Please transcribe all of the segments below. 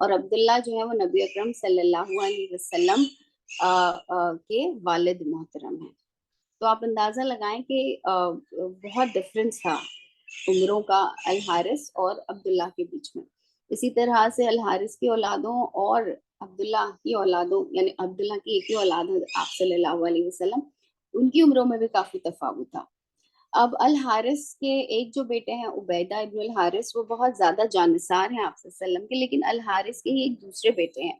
اور عبداللہ جو ہے وہ نبی اکرم صلی اللہ علیہ وسلم کے والد محترم ہیں. تو آپ اندازہ لگائیں کہ بہت ڈفرینس تھا عمروں کا الحارث اور عبداللہ کے بیچ میں. اسی طرح سے الحارث کی اولادوں اور عبداللہ کی اولادوں، یعنی عبداللہ کی ایک ہی اولاد ہے آپ صلی اللہ علیہ وسلم، ان کی عمروں میں بھی کافی تفاوت تھا. اب الحارث کے ایک جو بیٹے ہیں عبیدہ ابن الحارث، وہ بہت زیادہ جانثار ہیں آپ صلی اللہ علیہ وسلم کے، لیکن الحارث کے ہی ایک دوسرے بیٹے ہیں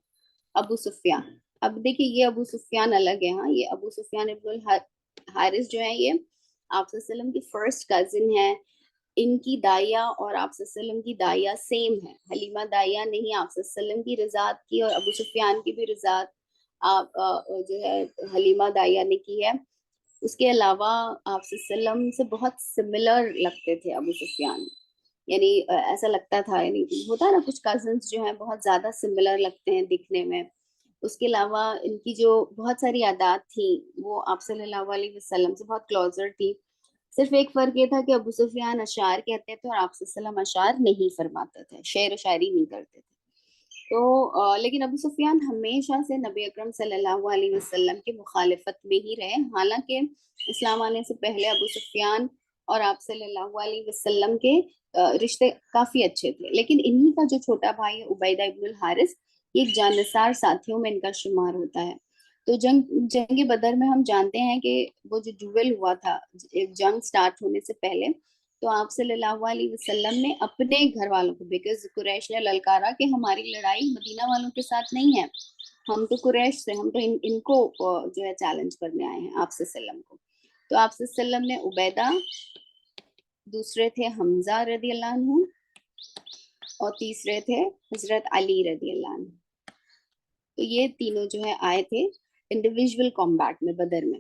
ابو سفیان. اب دیکھیں یہ ابو سفیان الگ ہے. ہاں، یہ ابو سفیان ابن الحارث جو ہے یہ آپ صلی اللہ علیہ وسلم کی فرسٹ کزن ہے. ان کی دائیا اور آپ صلی اللہ علیہ وسلم کی دائیا سیم ہے. حلیمہ دائیا نہیں آپ صلی اللہ علیہ وسلم کی رضاعت کی، اور ابو سفیان کی بھی رضاعت آپ جو ہے حلیمہ دائیا نے کی ہے. اس کے علاوہ آپ صلی اللہ علیہ وسلم سے بہت سملر لگتے تھے ابو سفیان، یعنی ایسا لگتا تھا، یعنی ہوتا ہے نا کچھ کزنس جو ہیں بہت زیادہ سملر لگتے ہیں دکھنے میں. اس کے علاوہ ان کی جو بہت ساری عادات تھیں وہ آپ صلی اللہ علیہ وسلم سے بہت کلوزر تھی. صرف ایک فرق یہ تھا کہ ابو سفیان اشعار کہتے تھے اور آپ صلی اللہ علیہ وسلم اشعار نہیں فرماتے تھے، شعر و شاعری نہیں کرتے تھے. تو لیکن ابو سفیان ہمیشہ سے نبی اکرم صلی اللہ علیہ وسلم کی مخالفت میں ہی رہے. حالانکہ اسلام آنے سے پہلے ابو سفیان اور آپ صلی اللہ علیہ وسلم کے رشتے کافی اچھے تھے، لیکن انہی کا جو چھوٹا بھائی ہے عبیدہ ابن الحارث، یہ ایک جانثار ساتھیوں میں ان کا شمار ہوتا ہے. تو جنگ بدر میں ہم جانتے ہیں کہ وہ جو ڈویل ہوا تھا جنگ سٹارٹ ہونے سے پہلے، تو آپ صلی اللہ علیہ وسلم نے اپنے گھر والوں کو، بیکاز قریش نے للکارا کہ ہماری لڑائی مدینہ والوں کے ساتھ نہیں ہے، ہم تو قریش سے، ہم تو ان کو جو ہے چیلنج کرنے آئے ہیں آپ صلی اللہ علیہ وسلم کو. تو آپ صلی اللہ علیہ وسلم نے عبیدہ، دوسرے تھے حمزہ رضی اللہ عنہ، اور تیسرے تھے حضرت علی رضی اللہ عنہ. تو یہ تینوں جو ہے آئے تھے انڈیویژول کمبیٹ میں بدر میں.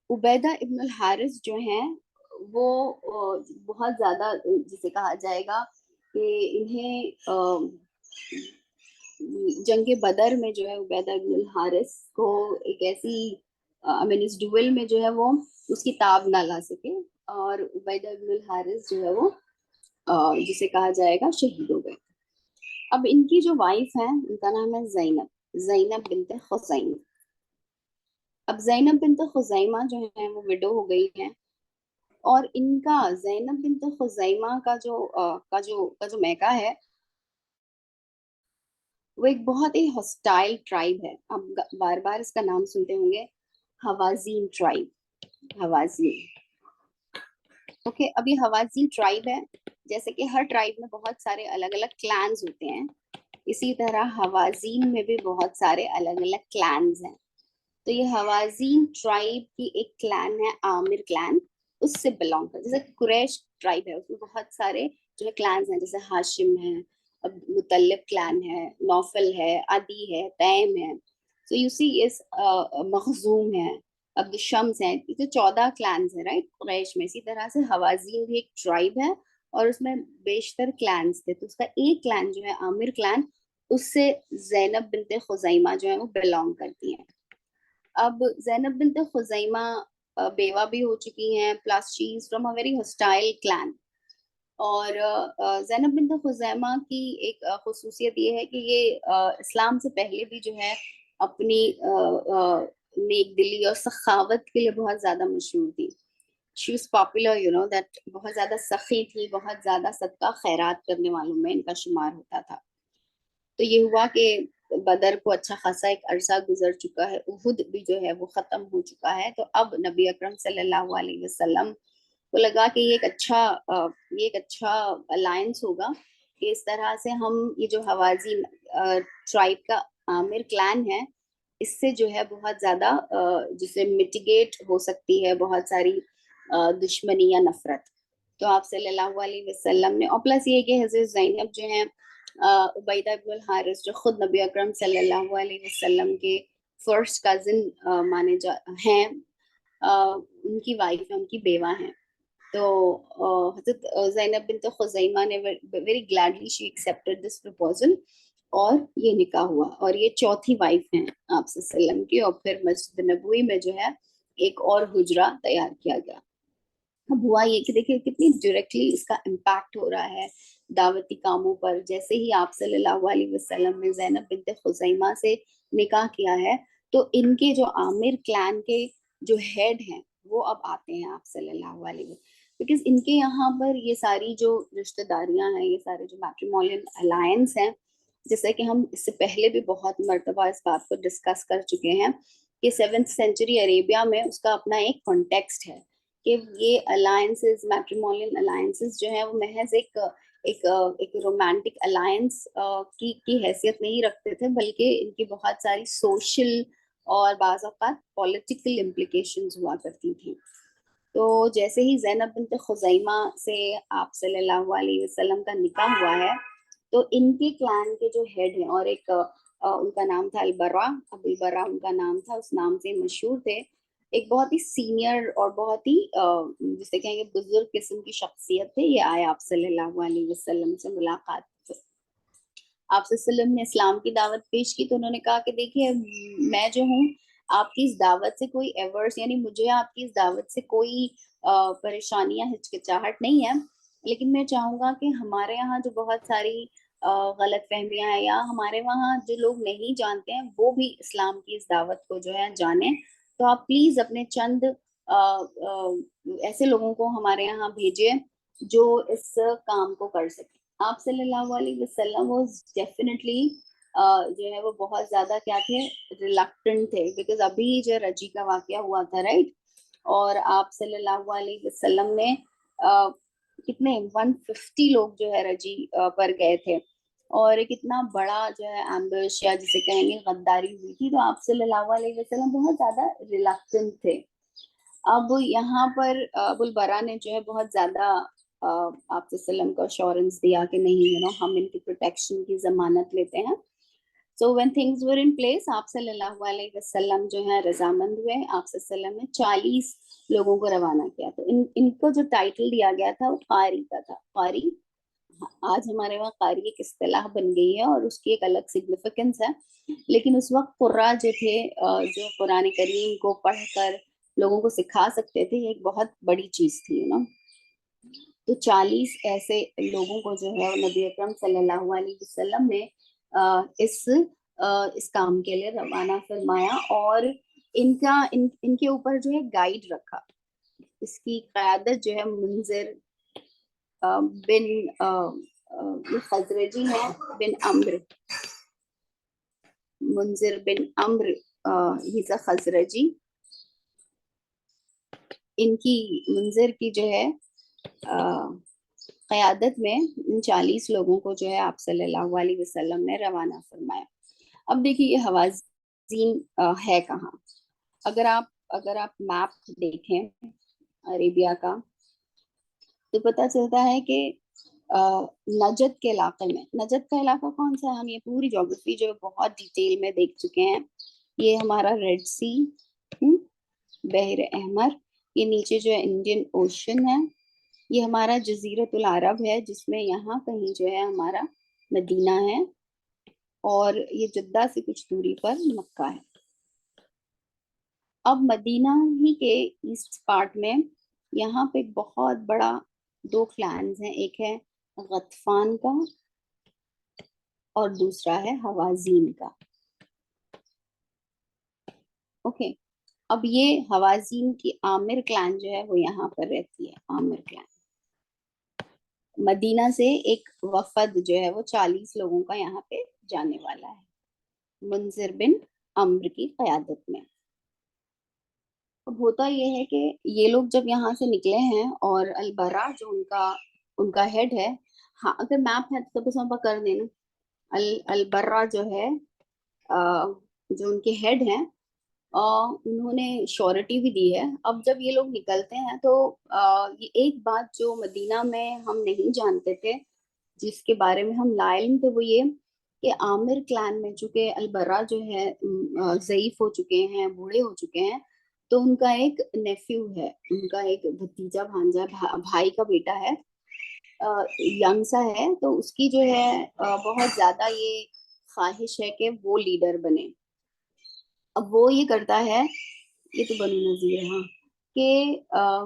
عبیدہ ابن الحارث جو ہیں وہ بہت زیادہ جسے کہا جائے گا کہ انہیں جنگ بدر میں جو ہے عبیدہ ابن الحارث کو ایک ایسی اس ڈویل میں جو ہے وہ اس کی تاب نہ لا سکے، اور عبیدہ ابن الحارث جو ہے وہ جسے کہا جائے گا شہید ہو گئے. اب ان کی جو وائف ہیں ان کا نام ہے زینب بنت خزیمہ. اب زینب بنت خزیمہ جو ہے وہ وڈو ہو گئی ہیں، اور ان کا زینب بنت خزیمہ کا جو میکا ہے وہ ایک بہت ہی ہاسٹائل ٹرائب ہے. آپ بار بار اس کا نام سنتے ہوں گے، حوازین ٹرائب. حوازین، اوکے. اب یہ حوازین ٹرائب ہے. جیسے کہ ہر ٹرائب میں بہت سارے الگ الگ کلانز ہوتے ہیں، اسی طرح حوازین میں بھی بہت سارے الگ الگ کلانز ہیں. تو یہ حوازین ٹرائب کی ایک کلان ہے عامر کلان، اس سے بلانگ کر، جیسے قریش ٹرائب ہے اس میں بہت سارے جو ہے کلانز ہیں، جیسے ہاشم ہے، مطلب کلان ہے، نوفل ہے، عدی ہے، تیم ہے. سو یو سی اس مخزوم ہے، عبد الشمس ہیں. یہ جو 14 کلانز ہیں رائٹ قریش میں. اسی طرح سے حوازین بھی ایک ٹرائب ہے اور اس میں بیشتر کلانز تھے. تو اس کا ایک کلان جو ہے عامر کلان، اس سے زینب بنت خزیمہ جو ہے وہ بلانگ کرتی ہیں. اب زینب بنت خزیمہ بیوہ بھی ہو چکی ہیں، plus she is from a very hostile clan. اور زینب بنت خزیمہ کی ایک خصوصیت یہ ہے کہ یہ اسلام سے پہلے بھی جو ہے اپنی نیک دلی اور سخاوت کے لیے بہت زیادہ مشہور تھی. She was popular you know that, بہت زیادہ سخی تھی، بہت زیادہ صدقہ خیرات کرنے والوں میں ان کا شمار ہوتا تھا. تو یہ ہوا کہ بدر کو اچھا خاصا ایک عرصہ گزر چکا ہے، احد بھی جو ہے وہ ختم ہو چکا ہے. تو اب نبی اکرم صلی اللہ علیہ وسلم کو لگا کہ یہ ایک اچھا الائنس ہوگا کہ اس طرح سے ہم یہ جو حوازین ٹرائب کا عامر کلان ہے، اس سے جو ہے بہت زیادہ جسے مٹیگیٹ ہو سکتی ہے بہت ساری دشمنی یا نفرت. تو آپ صلی اللہ علیہ وسلم نے، اور پلس یہ کہ حضرت زینب جو ہیں عبیدہ ابن الحارث جو خود نبی اکرم صلی اللہ علیہ وسلم کے فرسٹ کزن مانے ہیں، ان کی وائف ہیں، ان کی بیوہ ہیں. تو حضرت زینب بنت خزیمہ نے ویری گلیڈلی شی ایکسیپٹڈ دس پروپوزل، اور یہ نکاح ہوا. اور یہ چوتھی وائف ہیں آپ صلی اللہ علیہ وسلم کی. اور پھر مسجد نبوی میں جو ہے ایک اور حجرہ تیار کیا گیا. اب ہوا یہ کہ دیکھیں کتنی ڈائریکٹلی اس کا امپیکٹ ہو رہا ہے دعوتی کاموں پر. جیسے ہی آپ صلی اللہ علیہ وسلم نے زینب بنت خزیمہ سے نکاح کیا ہے تو ان کے جو عامر کلان کے جو ہیڈ ہیں وہ اب آتے ہیں آپ صلی اللہ علیہ وسلم, بیکاز ان کے یہاں پر یہ ساری جو رشتہ داریاں ہیں, یہ سارے جو میٹریمونیل الائنس ہیں, جیسا کہ ہم اس سے پہلے بھی بہت مرتبہ اس بات کو ڈسکس کر چکے ہیں کہ 7th سینچری عربیہ میں اس کا اپنا ایک کانٹیکسٹ ہے کہ یہ الائنسز, میٹریمونیل الائنسز جو ہیں وہ محض ایک رومانٹک الائنس کی حیثیت نہیں رکھتے تھے, بلکہ ان کی بہت ساری سوشل اور بعض اوقات پولیٹیکل امپلیکیشنز ہوا کرتی تھیں. تو جیسے ہی زینب بنت خزیمہ سے آپ صلی اللہ علیہ وسلم کا نکاح ہوا ہے تو ان کے کلان کے جو ہیڈ ہیں, اور ایک ان کا نام تھا البرا, ابو البرا ان کا نام تھا, اس نام سے مشہور تھے, ایک بہت ہی سینئر اور بہت ہی جسے کہیں گے بزرگ قسم کی شخصیت تھے. یہ آئے آپ صلی اللہ علیہ وسلم سے ملاقات. آپ صلی اللہ علیہ وسلم نے اسلام کی دعوت پیش کی تو انہوں نے کہا کہ دیکھیے میں جو ہوں آپ کی اس دعوت سے کوئی ایورس, یعنی مجھے آپ کی اس دعوت سے کوئی پریشانی یا ہچکچاہٹ نہیں ہے, لیکن میں چاہوں گا کہ ہمارے یہاں جو بہت ساری غلط فہمیاں ہیں یا ہمارے وہاں جو لوگ نہیں جانتے ہیں وہ بھی اسلام کی اس دعوت کو جو ہے جانیں, تو آپ پلیز اپنے چند ایسے لوگوں کو ہمارے یہاں بھیجیں جو اس کام کو کر سکیں. آپ صلی اللہ علیہ وسلم واز ڈیفینیٹلی جو ہے وہ بہت زیادہ کیا تھے, ریلکٹنٹ تھے, بیکاز ابھی جو رجی کا واقعہ ہوا تھا رائٹ, اور آپ صلی اللہ علیہ وسلم نے کتنے 150 لوگ جو ہے رجی پر گئے تھے, اور کتنا بڑا جو ہے ایمبش یا جسے کہیں گے غداری ہوئی تھی, تو آپ صلی اللہ علیہ وسلم بہت زیادہ ریلکٹنٹ تھے. اب یہاں پر ابو البرا نے جو ہے بہت زیادہ آپ صلی اللہ علیہ وسلم کو assurance دیا کہ نہیں ہم ان کی پروٹیکشن کی ضمانت لیتے ہیں. So when things were in place, آپ صلی اللہ علیہ وسلم جو ہے رضامند ہوئے. آپ صلی اللہ علیہ وسلم نے 40 لوگوں کو روانہ کیا. تو ان کو جو ٹائٹل دیا گیا تھا وہ قاری کا تھا. قاری آج ہمارے وہاں قاری ایک اصطلاح بن گئی ہے اور اس کی ایک الگ سگنیفیکنس ہے, لیکن اس وقت قراء جو تھے جو قرآن کریم کو پڑھ کر لوگوں کو سکھا سکتے تھے, یہ ایک بہت بڑی چیز تھی نا. تو 40 ایسے لوگوں کو جو ہے نبی اکرم صلی اللہ علیہ وسلم نے اس کام کے لیے روانہ فرمایا, اور ان کے اوپر جو ہے گائیڈ رکھا. اس کی قیادت جو ہے منذر بن خزرجی ہیں, بن عمرو, منذر بن عمرو ہیز اے خزرجی. ان کی منذر کی جو ہے قیادت میں ان 40 لوگوں کو جو ہے آپ صلی اللہ علیہ وسلم نے روانہ فرمایا. اب دیکھیے یہ حوازین ہے کہاں. اگر آپ میپ دیکھیں عربیہ کا تو پتہ چلتا ہے کہ نجد کے علاقے میں, نجد کا علاقہ کون سا ہے, ہم یہ پوری جغرافی جو بہت ڈیٹیل میں دیکھ چکے ہیں. یہ ہمارا ریڈ سی, بحر احمر, یہ نیچے جو ہے انڈین اوشن ہے, یہ ہمارا جزیرۃ العرب ہے جس میں یہاں کہیں جو ہے ہمارا مدینہ ہے, اور یہ جدہ سے کچھ دوری پر مکہ ہے. اب مدینہ ہی کے ایسٹ پارٹ میں یہاں پہ بہت بڑا 2 کلانز ہیں, ایک ہے غطفان کا اور دوسرا ہے حوازین کا. اوکے, اب یہ حوازین کی عامر کلان جو ہے وہ یہاں پر رہتی ہے. عامر کلان مدینہ سے ایک وفد جو ہے وہ 40 لوگوں کا یہاں پہ جانے والا ہے منذر بن عمرو کی قیادت میں. اب ہوتا یہ ہے کہ یہ لوگ جب یہاں سے نکلے ہیں, اور البرا جو ان کا ہیڈ ہے, ہاں اگر میپ ہے تو بس ہم کر دینا, البرا جو ہے جو ان کے ہیڈ ہیں, انہوں نے شورٹی بھی دی ہے. اب جب یہ لوگ نکلتے ہیں تو یہ ایک بات جو مدینہ میں ہم نہیں جانتے تھے, جس کے بارے میں ہم لا علم تھے, وہ یہ کہ عامر کلان میں چونکہ البرا جو ہے ضعیف ہو چکے ہیں, بوڑھے ہو چکے ہیں, تو ان کا ایک نیفیو ہے, ان کا ایک بھتیجا بھانجا بھائی کا بیٹا ہے, ینگ سا ہے, تو اس کی جو ہے بہت زیادہ یہ خواہش ہے کہ وہ لیڈر بنے. اب وہ یہ کرتا ہے, یہ تو بنو نذیر, ہاں, کہ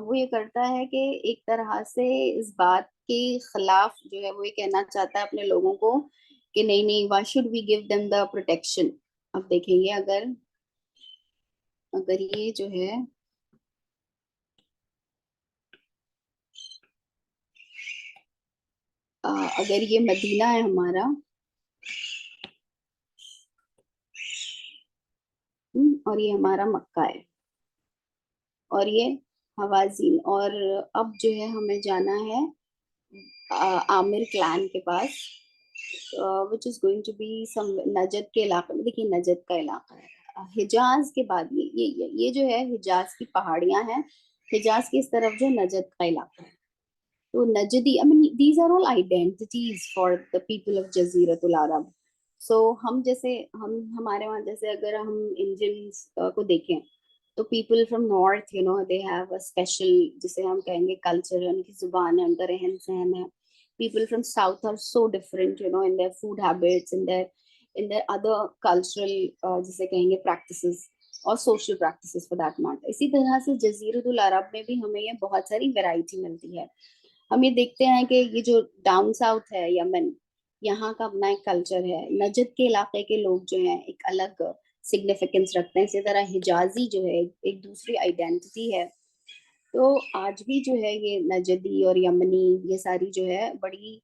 وہ یہ کرتا ہے کہ ایک طرح سے اس بات کے خلاف جو ہے وہ یہ کہنا چاہتا ہے اپنے لوگوں کو کہ نہیں نہیں why should we give them the protection. اب دیکھیں گے اگر یہ جو ہے اگر یہ مدینہ ہے ہمارا اور یہ ہمارا مکہ ہے اور یہ حوازین، اور اب جو ہے ہمیں جانا ہے عامر کلان کے پاس which is going to be some نجد کے علاقے میں. دیکھیے نجد کا علاقہ ہے حجاز کے بعد یہ جو ہے حجاز کی پہاڑیاں ہیں، حجاز کی اس طرف جو نجد کا علاقہ ہے. تو نجدی I mean these are all identities for the people of جزیرۃ العرب. So ہم جیسے ہمارے وہاں جیسے اگر ہم انڈینس کو دیکھیں تو people from north they have a special جسے ہم کہیں گے کلچر، ان کی زبان ہے، ان کا رہن سہن ہے. People from south are so different in their food habits, in their other cultural جسے کہیں گے practices اور social practices for that matter. اسی طرح سے جزیرۃ العرب میں بھی ہمیں یہ بہت ساری ویرائٹی ملتی ہے. ہم یہ دیکھتے ہیں کہ یہ جو ڈاؤن ساؤتھ ہے یمن، یہاں کا اپنا ایک کلچر ہے. نجد کے علاقے کے لوگ جو ہیں ایک الگ سگنیفیکنس رکھتے ہیں. اسی طرح حجازی جو ہے ایک دوسری آئیڈینٹی ہے. تو آج بھی جو ہے یہ نجدی اور یمنی یہ ساری جو ہے بڑی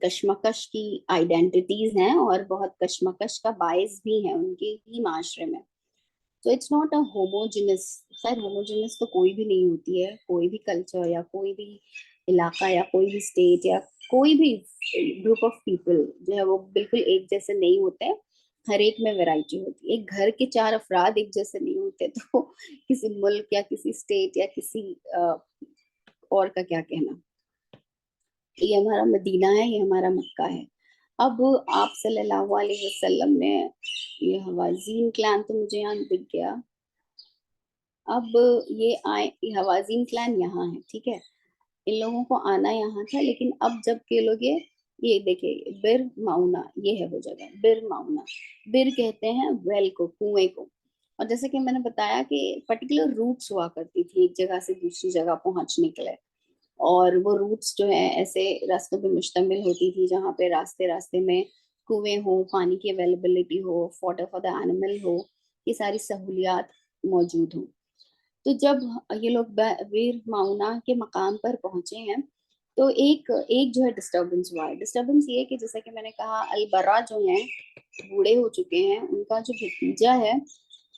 کشمکش کی آئیڈینٹیز ہیں اور بہت کشمکش کا باعث بھی ہیں ان کے ہی معاشرے میں. تو اٹس ناٹ اے ہوموجینس. خیر ہوموجینس تو کوئی بھی نہیں ہوتی ہے، کوئی بھی کلچر یا کوئی بھی علاقہ یا کوئی بھی اسٹیٹ یا کوئی بھی گروپ آف پیپل جو ہے وہ بالکل ایک جیسے نہیں ہوتے. ہر ایک میں ویرائٹی ہوتی ہے. ایک گھر کے 4 افراد ایک جیسے نہیں ہوتے، تو کسی ملک یا کسی اسٹیٹ یا کسی اور کا کیا کہنا. یہ ہمارا مدینہ ہے، یہ ہمارا مکہ ہے. اب آپ صلی اللہ علیہ وسلم نے یہ حوازین کلان تو مجھے یہاں دکھ گیا. اب یہ حوازین کلان یہاں ہے، ٹھیک ہے. ان لوگوں کو آنا یہاں تھا، لیکن اب جب کہ لوگ یہ دیکھیں بر معونہ، یہ ہے وہ جگہ بر معونہ. بر کہتے ہیں ویل کو، کنویں کو. اور جیسے کہ میں نے بتایا کہ پرٹیکولر روٹس ہوا کرتی تھی ایک جگہ سے دوسری جگہ پہنچنے کے لیے، اور وہ روٹس جو ہیں ایسے راستوں پہ مشتمل ہوتی تھی جہاں پہ راستے میں کنویں ہو، پانی کی اویلیبلٹی ہو، فوڈر فار دا اینیمل ہو، یہ ساری سہولیات موجود ہوں. تو جب یہ لوگ بیر معونہ کے مقام پر پہنچے ہیں تو ایک جو ہے ڈسٹربنس ہوا ہے. ڈسٹربنس یہ کہ جیسا کہ میں نے کہا البرا جو ہیں بوڑھے ہو چکے ہیں، ان کا جو بھتیجا ہے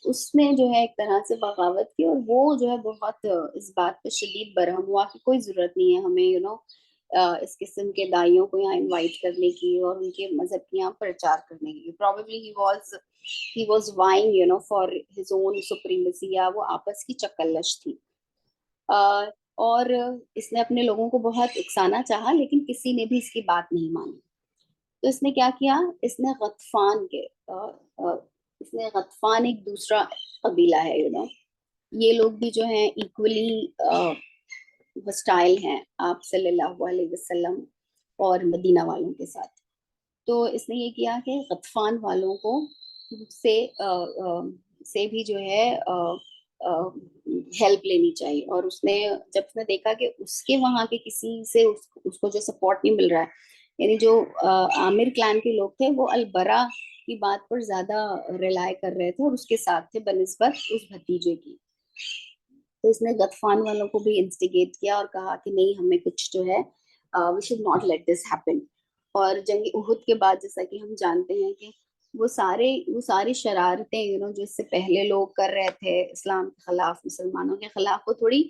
اس نے جو ہے ایک طرح سے بغاوت کی، اور وہ جو ہے بہت اس بات پہ شدید برہم ہوا کہ کوئی ضرورت نہیں ہے ہمیں اس قسم کے دائیوں کو یہاں انوائٹ کرنے کی اور ان کے مذہب کی یہاں پرچار کرنے کی. Probably he was vying for his own supremacy، یا وہ آپس کی چکلش تھی. اور اس نے اپنے لوگوں کو بہت اکسانا چاہا لیکن کسی نے بھی اس کی بات نہیں مانی. تو اس نے کیا کیا، اس نے غطفان ایک دوسرا قبیلہ ہے یہ لوگ بھی جو ہیں ایکولی ہسٹائل ہیں آپ صلی اللہ علیہ وسلم اور مدینہ والوں کے ساتھ. تو اس نے یہ کیا کہ غطفان والوں کو سے بھی جو ہے ہیلپ لینی چاہیے. اور اس نے جب اس نے دیکھا کہ اس کے وہاں کے کسی سے اس کو جو سپورٹ نہیں مل رہا ہے، یعنی جو عامر کلان کے لوگ تھے وہ البرا کی بات پر زیادہ ریلائی کر رہے تھے اور اس کے ساتھ تھے بنسبت اس بھتیجے کی. تو اس نے غطفان والوں کو بھی انسٹیگیٹ کیا اور کہا کہ نہیں، ہمیں کچھ جو ہے we should not let this happen. اور جنگ احد کے بعد جیسا کہ ہم جانتے ہیں کہ وہ ساری شرارتیں جو اس سے پہلے لوگ کر رہے تھے اسلام کے خلاف، مسلمانوں کے خلاف، وہ تھوڑی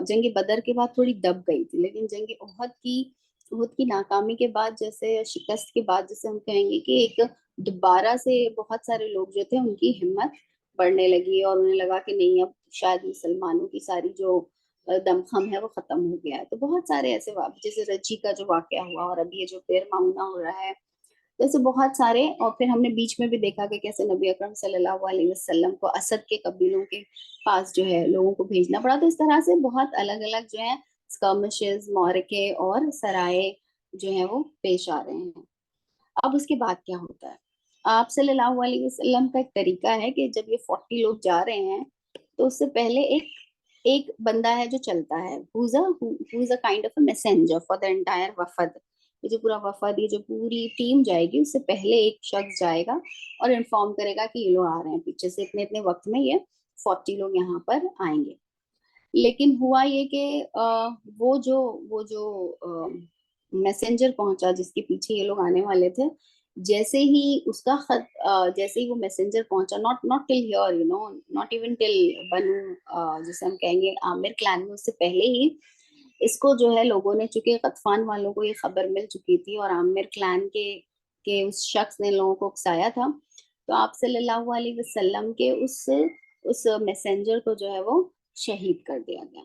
جنگ بدر کے بعد تھوڑی دب گئی تھی. لیکن جنگ احد کی ناکامی کے بعد، جیسے شکست کے بعد جیسے ہم کہیں گے کہ ایک دوبارہ سے بہت سارے لوگ جو تھے ان کی ہمت بڑھنے لگی اور انہیں لگا کہ نہیں، اب شاید مسلمانوں کی ساری جو دمخم ہے وہ ختم ہو گیا ہے. تو بہت سارے ایسے جیسے رجی کا جو واقعہ ہوا اور ابھی یہ جو بیر معونہ ہو رہا ہے، جیسے بہت سارے. اور پھر ہم نے بیچ میں بھی دیکھا کہ کیسے نبی اکرم صلی اللہ علیہ وسلم کو اسد کے قبیلوں کے پاس جو ہے لوگوں کو بھیجنا پڑا. تو اس طرح سے بہت الگ الگ جو ہیں اسکرمشز، معرکے اور سرائے جو ہیں وہ پیش آ رہے ہیں. اب اس کے بعد کیا ہوتا ہے، آپ صلی اللہ علیہ وسلم کا ایک طریقہ ہے کہ جب یہ 40 لوگ جا رہے ہیں تو اس سے پہلے ایک ایک بندہ ہے جو چلتا ہے, who is a kind of a messenger for the entire وفد. یہ جو پورا وفد, یہ جو پوری ٹیم جائے گی, اس سے پہلے ایک شخص جائے گا اور انفارم کرے گا کہ یہ لوگ آ رہے ہیں پیچھے سے, اتنے اتنے وقت میں یہ 40 لوگ یہاں پر آئیں گے. لیکن ہوا یہ کہ وہ جو میسنجر پہنچا جس کے پیچھے یہ لوگ آنے والے تھے, جیسے ہی اس کا خط, جیسے ہی وہ میسنجر پہنچا, not till here, you know, not even till بنو جسے ہم کہیں گے عامر کلان میں, اس سے پہلے ہی اس کو جو ہے لوگوں نے, چونکہ غطفان والوں کو یہ خبر مل چکی تھی اور عامر کلان کے اس شخص نے لوگوں کو اکسایا تھا, تو آپ صلی اللہ علیہ وسلم کے اس میسنجر کو جو ہے وہ شہید کر دیا گیا.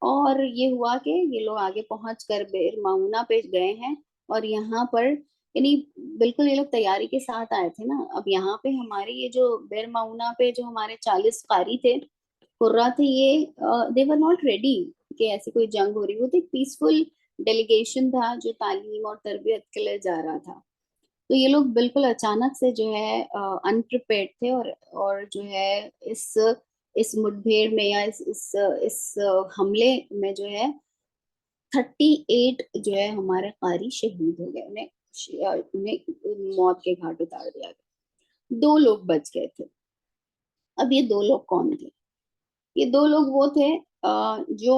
اور یہ ہوا کہ یہ لوگ آگے پہنچ کر بئر معونہ پہ گئے ہیں, اور یہاں پر یعنی بالکل یہ لوگ تیاری کے ساتھ آئے تھے نا. اب یہاں پہ ہماری یہ جو بئر معونہ پہ جو ہمارے 40 قاری تھے, قرہ تھے, یہ they were not ready کہ ایسی کوئی جنگ ہو رہی. وہ تو ایک پیسفل ڈیلیگیشن تھا جو تعلیم اور تربیت کے لیے جا رہا تھا. تو یہ لوگ بالکل اچانک سے جو ہے انپریپیئرڈ تھے, اور جو ہے اس مٹبھیڑ میں یا اس حملے میں جو ہے 38 جو ہے ہمارے قاری شہید ہو گئے, انہیں موت کے گھاٹ اتار دیا گیا. 2 لوگ بچ گئے تھے. اب یہ 2 لوگ کون تھے؟ یہ 2 لوگ وہ تھے جو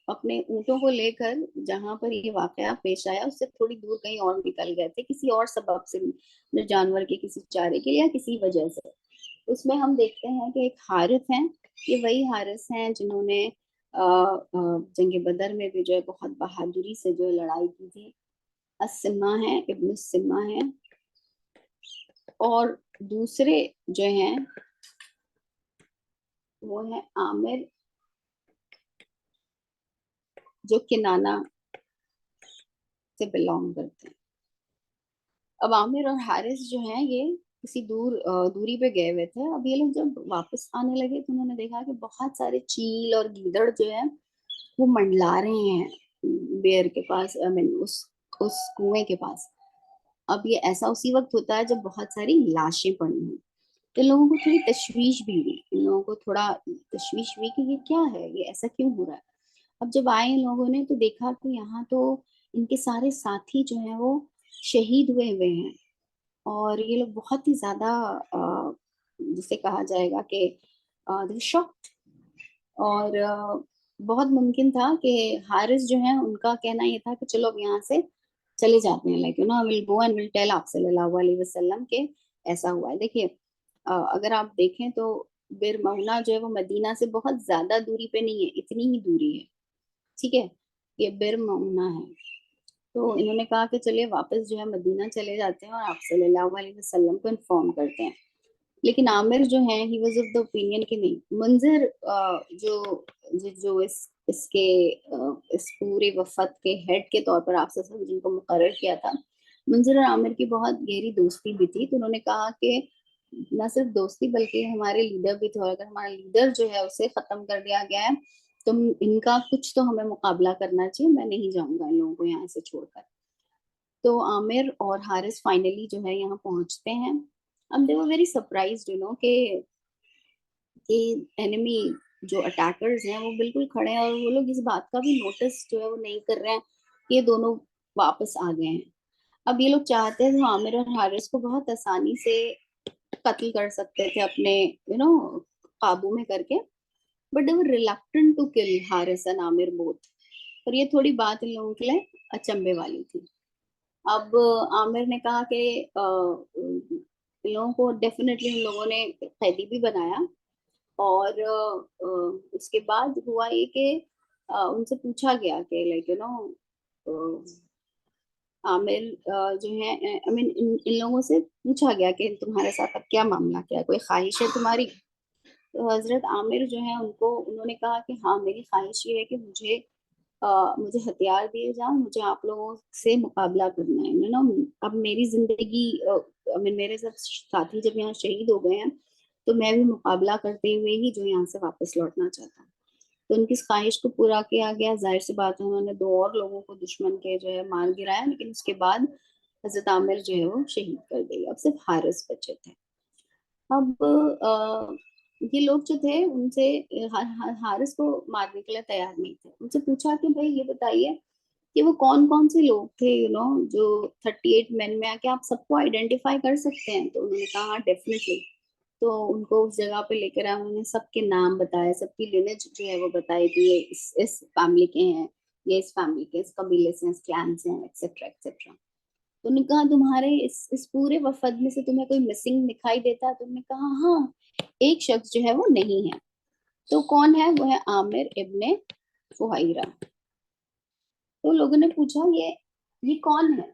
اپنے اونٹوں کو لے کر جہاں پر یہ واقعہ پیش آیا اس سے تھوڑی دور کہیں اور نکل گئے تھے, کسی اور سبب سے, جانور کے کسی چارے کے یا کسی وجہ سے. اس میں ہم دیکھتے ہیں کہ ایک حارث ہیں, یہ وہی حارث ہیں جنہوں نے جنگ بدر میں بھی جو ہے بہت بہادری سے جو ہے لڑائی کی تھی. السمہ ہیں, ابن السمہ ہیں. اور دوسرے جو ہیں وہ ہے عامر جو کنانہ سے بلونگ کرتے ہیں. اب عامر اور حارث جو ہیں یہ کسی دوری پہ گئے ہوئے تھے. اب یہ لوگ جب واپس آنے لگے تو انہوں نے دیکھا کہ بہت سارے چیل اور گیدڑ جو ہے وہ منڈلا رہے ہیں بیئر کے پاس, اس کنویں کے پاس. اب یہ ایسا اسی وقت ہوتا ہے جب بہت ساری لاشیں پڑی ہیں, تو لوگوں کو تھوڑی تشویش بھی ہوئی, ان لوگوں کو تھوڑا تشویش ہوئی کہ یہ کیا ہے, یہ ایسا کیوں ہو رہا ہے. اب جب آئے ان لوگوں نے تو دیکھا کہ یہاں تو ان کے سارے ساتھی جو ہیں وہ شہید ہوئے ہیں, اور یہ لوگ بہت ہی زیادہ جسے کہا جائے گا کہ شاکڈ. اور بہت ممکن تھا کہ حارث جو ہیں ان کا کہنا یہ تھا کہ چلو اب یہاں سے چلے جاتے ہیں, لیکن ول گو اینڈ ول ٹیل آپ صلی اللہ علیہ وسلم کہ ایسا ہوا ہے. دیکھیے اگر آپ دیکھیں تو بئر معونہ جو ہے وہ مدینہ سے بہت زیادہ دوری پہ نہیں ہے, اتنی ہی دوری ہے, ٹھیک ہے, یہ بئر معونہ ہے. تو انہوں نے کہا کہ چلیے واپس جو ہے مدینہ چلے جاتے ہیں اور آپ صلی اللہ علیہ وسلم کو انفارم کرتے ہیں. لیکن عامر جو ہیں he was of the opinion کہ نہیں. منذر جو اس پورے وفد کے ہیڈ کے طور پر آپ سے جن کو مقرر کیا تھا, منذر اور عامر کی بہت گہری دوستی بھی تھی. تو انہوں نے کہا کہ نہ صرف دوستی بلکہ ہمارے لیڈر بھی تھے, اور اگر ہمارا لیڈر جو ہے اسے ختم کر دیا گیا ہے تو ان کا کچھ تو ہمیں مقابلہ کرنا چاہیے, میں نہیں جاؤں گا ان لوگوں کو یہاں سے چھوڑ کر. تو عامر اور حارث فائنلی جو ہے یہاں پہنچتے ہیں. اب they were very surprised, you know, کہ انیمی جو اٹیکرز ہیں وہ بالکل کھڑے ہیں, اور وہ لوگ اس بات کا بھی نوٹس جو ہے وہ نہیں کر رہے ہیں کہ یہ دونوں واپس آ گئے ہیں. اب یہ لوگ چاہتے ہیں عامر اور حارث کو بہت آسانی سے قتل کر سکتے تھے اپنے قابو میں کر کے, but they were reluctant to kill Haris and Amir both. اور یہ تھوڑی بات ان لوگوں کے لیے اچنبے والی تھی. اب عامر نے کہا کہ ان لوگوں کو ڈیفینیٹلی ان لوگوں نے قیدی بھی بنایا, اور اس کے بعد ہوا یہ کہ ان سے پوچھا گیا کہ لائک عامر جو ہے ان لوگوں سے پوچھا گیا کہ تمہارے ساتھ اب کیا معاملہ, کیا کوئی خواہش ہے تمہاری. تو حضرت عامر جو ہے انہوں نے کہا کہ ہاں میری خواہش یہ ہے کہ مجھے ہتھیار دیے جائیں, مجھے آپ لوگوں سے مقابلہ کرنا ہے. اب میری زندگی میرے سب ساتھی جب یہاں شہید ہو گئے ہیں تو میں بھی مقابلہ کرتے ہوئے ہی جو یہاں سے واپس لوٹنا چاہتا ہوں. تو ان کی خواہش کو پورا کیا گیا. ظاہر سی بات ہے انہوں نے 2 اور لوگوں کو دشمن کے جو ہے مار گرایا, لیکن اس کے بعد حضرت عامر جو ہے وہ شہید کر دی. اب صرف حارث بچے تھے. اب یہ لوگ جو تھے ان سے حارث کو مارنے کے لیے تیار نہیں تھے. ان سے پوچھا کہ بھائی یہ بتائیے کہ وہ کون کون سے لوگ تھے جو 38 مین میں آ کے آپ سب کو آئیڈینٹیفائی کر سکتے ہیں. تو انہوں نے کہا ہاں ڈیفینیٹلی. تو ان کو اس جگہ پہ لے کر آئے, انہوں نے سب کے نام بتائے, سب کی لینیج جو ہے وہ بتائی کہ یہ اس فیملی کے ہیں, یہ اس فیملی کے, اس قبیلے سے, اس کلان سے ہیں, ایکسیٹرا ایکسیٹرا. تو انہوں نے کہا تمہارے اس پورے وفد میں سے تمہیں کوئی مسنگ دکھائی دیتا ہے؟ تو انہوں نے کہا ہاں ایک شخص جو ہے وہ نہیں ہے. تو کون ہے؟ وہ ہے عامر ابن فہیرہ. تو لوگوں نے پوچھا یہ کون ہے؟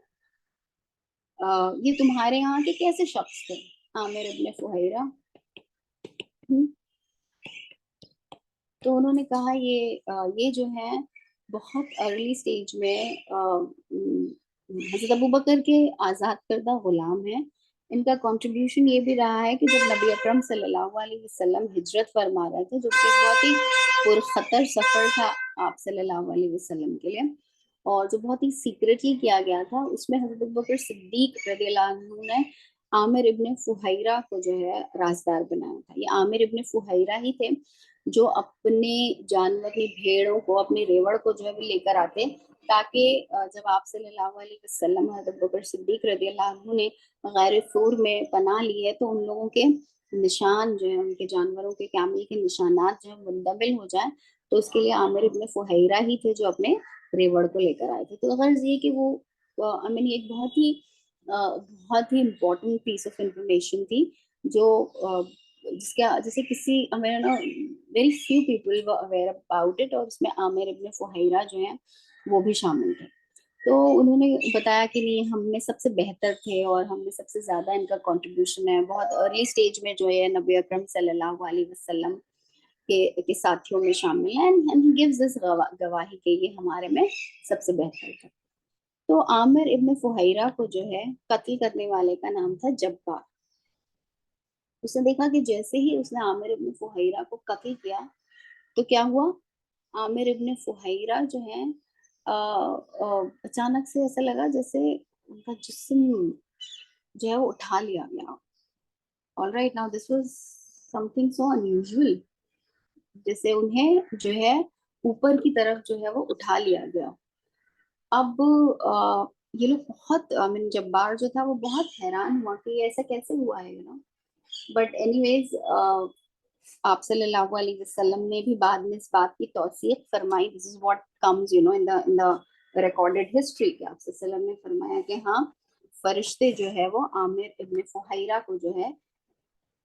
یہ تمہارے یہاں کے کیسے شخص تھے؟ عامر ابن فہیرہ. تو انہوں نے کہا یہ جو ہے بہت ارلی سٹیج میں حضرت ابوبکر کے آزاد کردہ غلام ہیں. ان کا کنٹریبیوشن یہ بھی رہا ہے کہ جب نبی اکرم صلی اللہ علیہ وسلم ہجرت فرما رہے تھے, جو کہ بہت ہی پرخطر سفر تھا آپ صلی اللہ علیہ وسلم کے لیے, اور جو بہت ہی سیکریٹلی کیا گیا تھا, اس میں حضرت ابوبکر صدیق رضی اللہ عنہ نے عامر ابن فہیرہ کو جو ہے رازدار بنایا تھا. یہ عامر ابن فہیرہ ہی تھے جو اپنے جانور, اپنی بھیڑوں کو, اپنے ریوڑ کو جو ہے وہ لے کر آتے, تاکہ جب آپ صلی اللہ علیہ وسلم حضرت ابوبکر صدیق رضی اللہ عنہ نے غار ثور میں پناہ لی ہے تو ان لوگوں کے نشان جو ہیں, ان کے جانوروں کے کیمل کے نشانات جو ہیں منتقل ہو جائیں. تو اس کے لیے عامر ابن فہیرہ ہی تھے جو اپنے ریوڑ کو لے کر آئے تھے. تو غرض یہ کہ وہ ایک بہت ہی امپورٹنٹ پیس آف انفارمیشن تھی, جو جسے کسی very few people were aware about it, اور اس میں عامر ابن فہیرہ جو ہیں وہ بھی شامل تھے. تو انہوں نے بتایا کہ نہیں, ہم میں سب سے بہتر تھے اور ہم میں سب سے زیادہ ان کا کنٹریبیوشن ہے. بہت ارلی سٹیج میں جو ہے نبی اکرم صلی اللہ علیہ وسلم کے ساتھیوں میں شامل ہیں, and he gives this گواہی کہ یہ ہمارے میں سب سے بہتر تھا. تو عامر ابن فہیرہ کو جو ہے قتل کرنے والے کا نام تھا جبار. اس نے دیکھا کہ جیسے ہی اس نے عامر ابن فہیرہ کو قتل کیا تو کیا ہوا, عامر ابن فہیرہ جو ہے اچانک سے ایسا لگا جیسے ان کا جسم جو ہے وہ اٹھا لیا گیا. All right, now this was something so unusual. جیسے انہیں جو ہے اوپر کی طرف جو ہے وہ اٹھا لیا گیا. اب یہ لوگ بہت جبار جو تھا وہ بہت حیران ہوا کہ یہ ایسا کیسے ہوا ہے, بٹ اینی ویز آپ صلی اللہ علیہ وسلم نے بھی بعد میں اس بات کی توثیق فرمائی. This is what comes in the recorded history, کہ آپ صلی اللہ علیہ وسلم نے فرمایا کہ ہاں فرشتے جو ہے وہ عامر ابن فہیرہ کو جو ہے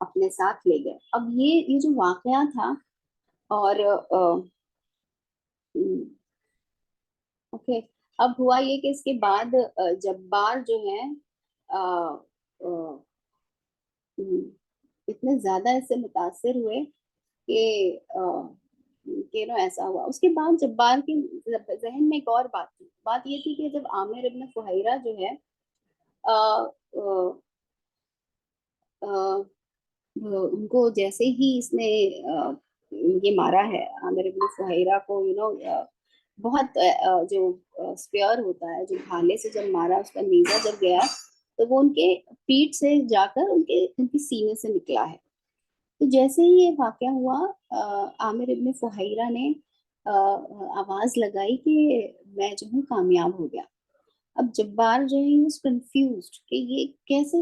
اپنے ساتھ لے گئے. اب یہ جو واقعہ تھا, اور اوکے, اب ہوا یہ کہ اس کے بعد جبار جو ہے اتنے زیادہ اس سے متاثر ہوئے کہ ایسا ہوا. اس کے بعد جبار کے ذہن میں ایک اور بات یہ تھی کہ جب عامر ابن فہیرہ جو ہے ان کو جیسے ہی اس نے یہ مارا ہے عامر ابن فہیرہ کو, بہت جو اسپیئر ہوتا ہے, جو بھالے سے جب مارا, اس کا نیزہ جب گیا تو وہ ان کے پیٹھ سے جا کر ان کے سینے سے نکلا ہے. تو جیسے ہی یہ واقعہ ہوا, عامر ابن فہیرہ نے آواز لگائی کہ میں جو ہوں کامیاب ہو گیا. اب جبار جو ہے کنفیوزڈ کہ یہ کیسے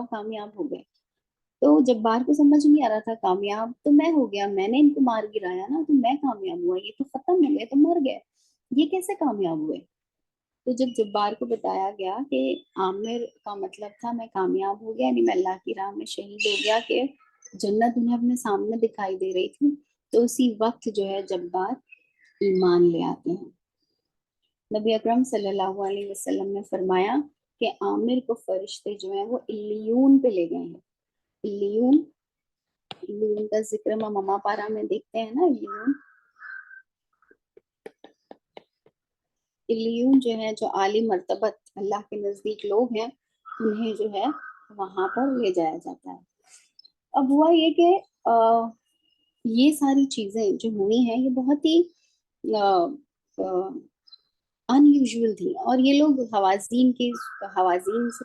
کامیاب ہو گئے. تو جبار کو سمجھ نہیں آ رہا تھا, کامیاب تو میں ہو گیا, میں نے ان کو مار گرایا نا, تو میں کامیاب ہوا, یہ تو ختم ہو گئے, تو مر گئے, یہ کیسے کامیاب ہوئے. تو جب جبار کو بتایا گیا کہ عامر کا مطلب تھا میں کامیاب ہو گیا, یعنی میں اللہ کی راہ میں شہید ہو گیا, کہ جنت انہیں اپنے سامنے دکھائی دے رہی تھی, تو اسی وقت جو ہے جبار ایمان لے آتے ہیں. نبی اکرم صلی اللہ علیہ وسلم نے فرمایا کہ عامر کو فرشتے جو ہیں وہ علیون پہ لے گئے ہیں. علیون کا ذکر ہم مما پارا میں دیکھتے ہیں نا. علیون جو ہے جو عالی مرتبت اللہ کے نزدیک لوگ ہیں, انہیں جو ہے وہاں پر لے جایا جاتا ہے. اب ہوا یہ کہ یہ ساری چیزیں جو ہوئی ہیں یہ بہت ہی ان یوزول تھی, اور یہ لوگ حوازین سے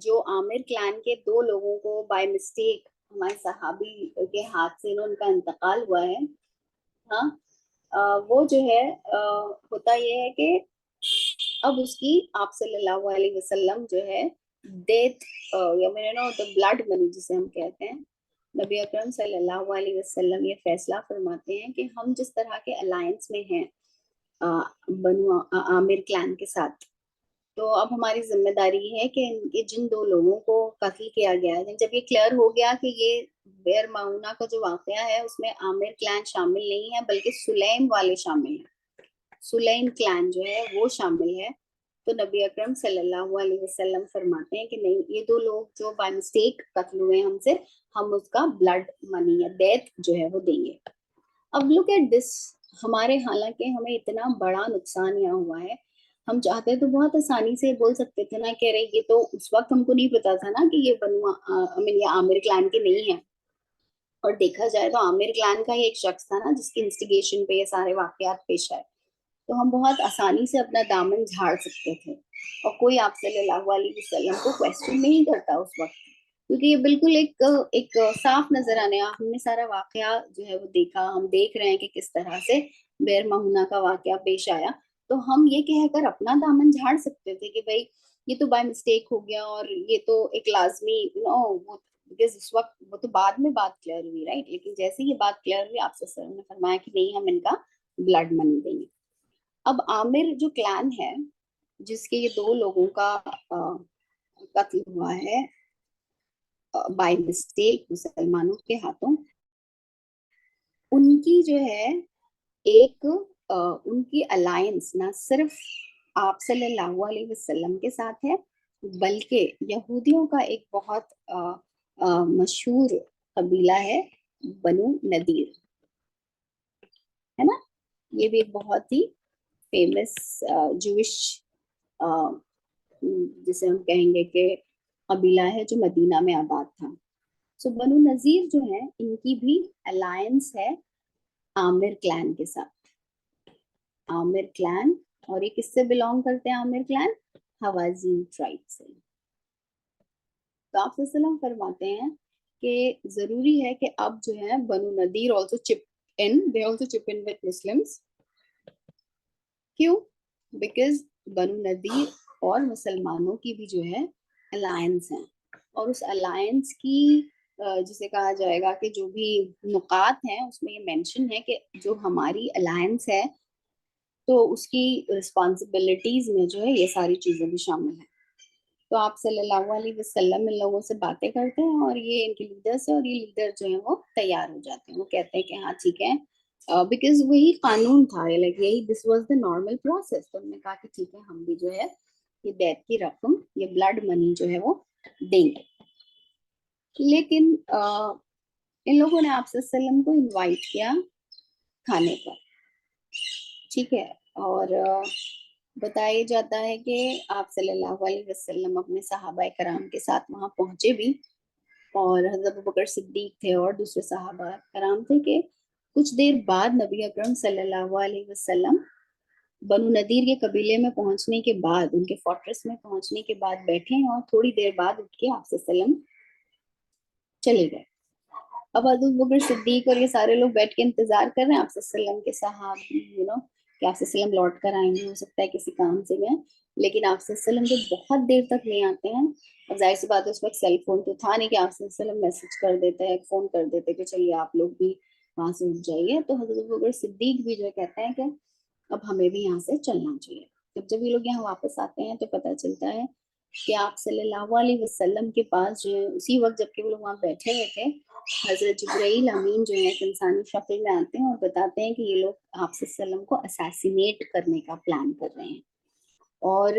جو عامر کلان کے 2 لوگوں کو بائی مسٹیک ہمارے صحابی کے ہاتھ سے ان کا انتقال ہوا ہے. ہاں وہ جو ہے ہوتا یہ ہے کہ اب اس کی آپ صلی اللہ علیہ وسلم جو ہے ڈیتھ یا بلڈ منی جسے ہم کہتے ہیں, نبی اکرم صلی اللہ علیہ وسلم یہ فیصلہ فرماتے ہیں کہ ہم جس طرح کے الائنس میں ہیں بنو عامر کلان کے ساتھ, تو اب ہماری ذمہ داری ہے کہ ان کے جن 2 لوگوں کو قتل کیا گیا ہے, جب یہ کلیئر ہو گیا کہ یہ بیر معونہ کا جو واقعہ ہے اس میں عامر کلان شامل نہیں ہے بلکہ سلیم والے شامل ہیں, سلیم کلان جو ہے وہ شامل ہے, تو نبی اکرم صلی اللہ علیہ وسلم فرماتے ہیں کہ نہیں, یہ 2 لوگ جو بائی مسٹیک قتل ہوئے ہم سے, ہم اس کا بلڈ منی یا ڈیتھ جو ہے وہ دیں گے. اب لک ایٹ دس, ہمارے حالانکہ ہمیں اتنا بڑا نقصان یہاں ہوا ہے, ہم چاہتے تو بہت آسانی سے بول سکتے تھے نا کہ یہ تو اس وقت ہم کو نہیں پتا تھا نا کہ یہ عامر کلان کے نہیں ہے, اور دیکھا جائے تو عامر کلان کا ہی ایک شخص تھا نا جس کی انسٹیگیشن پہ یہ سارے واقعات پیش آئے, تو ہم بہت آسانی سے اپنا دامن جھاڑ سکتے تھے, اور کوئی آپ صلی اللہ علیہ وسلم کو کویسچن نہیں کرتا اس وقت, کیونکہ یہ بالکل ایک صاف نظر آنے, ہم نے سارا واقعہ جو ہے وہ دیکھا, ہم دیکھ رہے ہیں کہ کس طرح سے بیر معونہ کا واقعہ پیش آیا, تو ہم یہ کہہ کر اپنا دامن جھاڑ سکتے تھے کہ بھائی یہ تو بائی مسٹیک ہو گیا, اور یہ تو ایک لازمی اس وقت وہ تو بعد میں بات کلیئر ہوئی رائٹ, لیکن جیسے یہ بات کلیئر ہوئی آپ سے نے فرمایا کہ نہیں ہم ان کا بلڈ منی دیں گے. اب عامر جو کلان ہے جس کے یہ 2 لوگوں کا قتل ہوا ہے بائی مسٹیک مسلمانوں کے ہاتھوں, ان کی جو ہے ایک ان کی الائنس نہ صرف آپ صلی اللہ علیہ وسلم کے ساتھ ہے بلکہ یہودیوں کا ایک بہت مشہور قبیلہ ہے بنو نذیر, ہے نا, یہ بھی ایک بہت ہی فیمس جوش جسے ہم کہیں گے کہ قبیلہ ہے جو مدینہ میں آباد تھا. سو بنو نذیر جو ہے ان کی بھی الائنس ہے عامر کلان کے ساتھ. عامر کلان, اور یہ کس سے بلونگ کرتے ہیں عامر کلان؟ حوازین ٹرائب سے. تو آپ صلی اللہ علیہ وسلم فرماتے ہیں کہ ضروری ہے کہ اب جو ہے بنو Nazir also chip in, they also chip in with Muslims. کیوں؟ بیکاز بنو نذیر اور مسلمانوں کی بھی جو ہے الائنس ہیں, اور اس الائنس کی جسے کہا جائے گا کہ جو بھی نقاط ہیں اس میں یہ مینشن ہے کہ جو ہماری الائنس ہے تو اس کی رسپانسبلٹیز میں جو ہے یہ ساری چیزیں بھی شامل ہیں. تو آپ صلی اللہ علیہ وسلم ان لوگوں سے باتیں کرتے ہیں اور یہ ان کے لیڈر سے, اور یہ لیڈر جو ہیں وہ تیار ہو جاتے ہیں, وہ کہتے ہیں کہ ہاں ٹھیک ہے, بیکاز وہی قانون تھا, لائک یہی this was the normal process. تو انہوں نے کہا کہ ٹھیک ہے ہم بھی جو ہے یہ ڈیتھ کی رقم, یہ بلڈ منی جو ہے وہ دیں گے. لیکن ان لوگوں نے آپ صلی اللہ علیہ وسلم کو انوائٹ کیا کھانے پر, ٹھیک ہے, اور بتایا جاتا ہے کہ آپ صلی اللہ علیہ وسلم اپنے صحابہ کرام کے ساتھ وہاں پہنچے بھی, اور حضرت ابوبکر صدیق تھے اور دوسرے صحابہ کرام تھے, کہ کچھ دیر بعد نبی اکرم صلی اللہ علیہ وسلم بنو نذیر کے قبیلے میں پہنچنے کے بعد, ان کے فورٹریس میں پہنچنے کے بعد بیٹھے, اور تھوڑی دیر بعد اٹھ کے آپ صلی اللہ علیہ وسلم چلے گئے. اب حضرت ابوبکر صدیق اور یہ سارے لوگ بیٹھ کے انتظار کر رہے ہیں آپ صلی اللہ علیہ وسلم کے صحابی, کہ آپ صلی اللہ علیہ وسلم لوٹ کر آئیں گے, ہو سکتا ہے کسی کام سے گئے, لیکن آپ صلی اللہ علیہ وسلم جو بہت دیر تک نہیں آتے ہیں. اب ظاہر سی بات ہے اس وقت سیل فون تو تھا نہیں کہ آپ صلی اللہ علیہ وسلم میسج کر دیتے ہیں, فون کر دیتے کہ چلیے آپ لوگ بھی وہاں سے اٹھ جائیے. تو حضرت ابوبکر صدیق بھی جو کہتے ہیں کہ اب ہمیں بھی یہاں سے چلنا چاہیے. جب یہ لوگ یہاں واپس آتے ہیں تو پتہ چلتا ہے کہ آپ صلی اللہ علیہ وسلم کے پاس جو ہے اسی وقت جب کہ وہ لوگ وہاں بیٹھے ہوئے تھے, حضرت جبرائیل امین جو ہے انسانی شکل میں آتے ہیں اور بتاتے ہیں کہ یہ لوگ آپ صلی اللہ علیہ وسلم کو اساسینیٹ کرنے کا پلان کر رہے ہیں, اور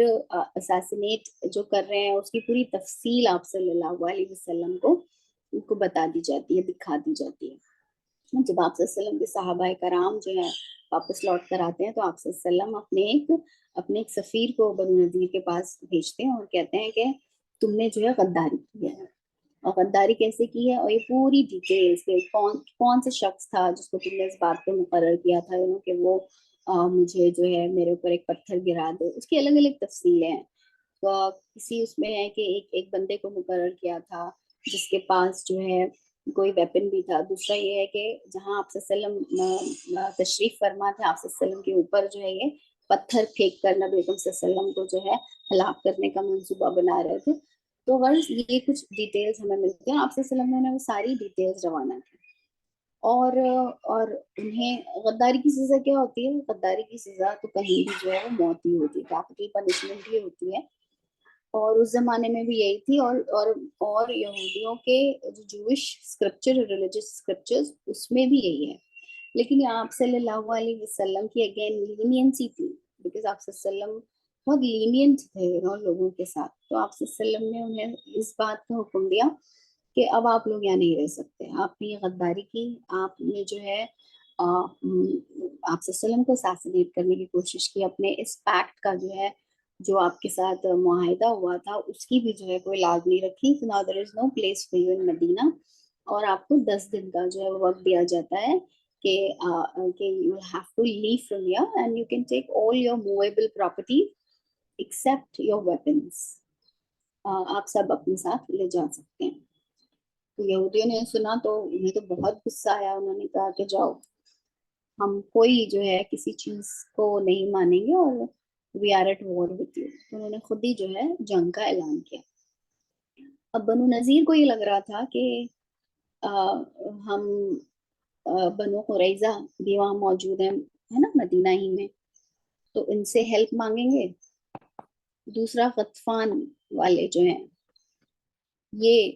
اساسینیٹ جو کر رہے ہیں اس کی پوری تفصیل آپ صلی اللہ علیہ وسلم کو ان کو بتا دی جاتی ہے, دکھا دی جاتی ہے. جب آپ صلی اللہ علیہ وسلم کے صحابہ کرام جو ہیں واپس لوٹ کر آتے ہیں تو آپ صلی اللہ علیہ وسلم اپنے ایک سفیر کو بنو نذیر کے پاس بھیجتے ہیں اور کہتے ہیں کہ تم نے جو ہے غداری کی ہے, اور غداری کیسے کی ہے, اور یہ پوری ڈیٹیلز کہ کون سے شخص تھا جس کو تم نے اس بات پہ مقرر کیا تھا کہ وہ مجھے جو ہے میرے اوپر ایک پتھر گرا دے, اس کی الگ الگ تفصیلیں ہیں. کسی اس میں ہے کہ ایک بندے کو مقرر کیا تھا جس کے پاس جو ہے کوئی ویپن بھی تھا. دوسرا یہ ہے کہ جہاں آپ صلی اللہ علیہ وسلم تشریف فرما تھے, آپ صلی اللہ علیہ وسلم کے اوپر جو ہے یہ پتھر پھینک کر نبی اکرم صلی اللہ علیہ وسلم کو جو ہے ہلاک کرنے کا منصوبہ بنا رہے تھے. تو غرض یہ کچھ ڈیٹیلز ہمیں ملتی ہیں. آپ صلی اللہ علیہ وسلم نے وہ ساری ڈیٹیلز روانہ کی. اور انہیں غداری کی سزا کیا ہوتی ہے؟ غداری کی سزا تو کہیں بھی جو ہے وہ موت ہی ہوتی ہے, کیپٹل پنشمنٹ ہی ہوتی ہے. اور اس زمانے میں بھی یہی تھی. اور یہودیوں کے جو جوش اسکرپچر, ریلیجس اسکرپچرز, اس میں بھی یہی ہے. لیکن یہاں آپ صلی اللہ علیہ وسلم کی اگین لینینسی تھی, بیکاز آپ صلی اللہ علیہ وسلم بہت لینینٹ تھے لوگوں کے ساتھ. تو آپ صلی اللہ علیہ وسلم نے انہیں اس بات کا حکم دیا کہ اب آپ لوگ یہاں نہیں رہ سکتے. آپ نے یہ غداری کی, آپ نے جو ہے آپ صلی اللہ علیہ وسلم کو اساسینیٹ کرنے کی کوشش کی. اپنے اس پیکٹ کا جو آپ کے ساتھ معاہدہ ہوا تھا اس کی بھی جو ہے کوئی لاز نہیں رکھی. So now there is no place for you in Medina. اور آپ کو 10 دن کا جو ہے وقت دیا جاتا ہے کہ you will have to leave from here and you can take all your movable property except your weapons. آپ سب اپنے ساتھ لے جا سکتے ہیں. تو یہودیوں نے سنا تو انہیں تو بہت غصہ آیا. انہوں نے کہا کہ جاؤ, ہم کوئی جو ہے کسی چیز کو نہیں مانیں گے اور we are at war with you. تو انہوں نے خود ہی جو ہے جنگ کا اعلان کیا. اب بنو نذیر کو یہ لگ رہا تھا کہ ہم بنو قریظہ بھی وہاں موجود ہیں, ہے نا, مدینہ ہی میں, تو ان سے ہیلپ مانگیں گے. دوسرا غطفان والے جو ہیں یہ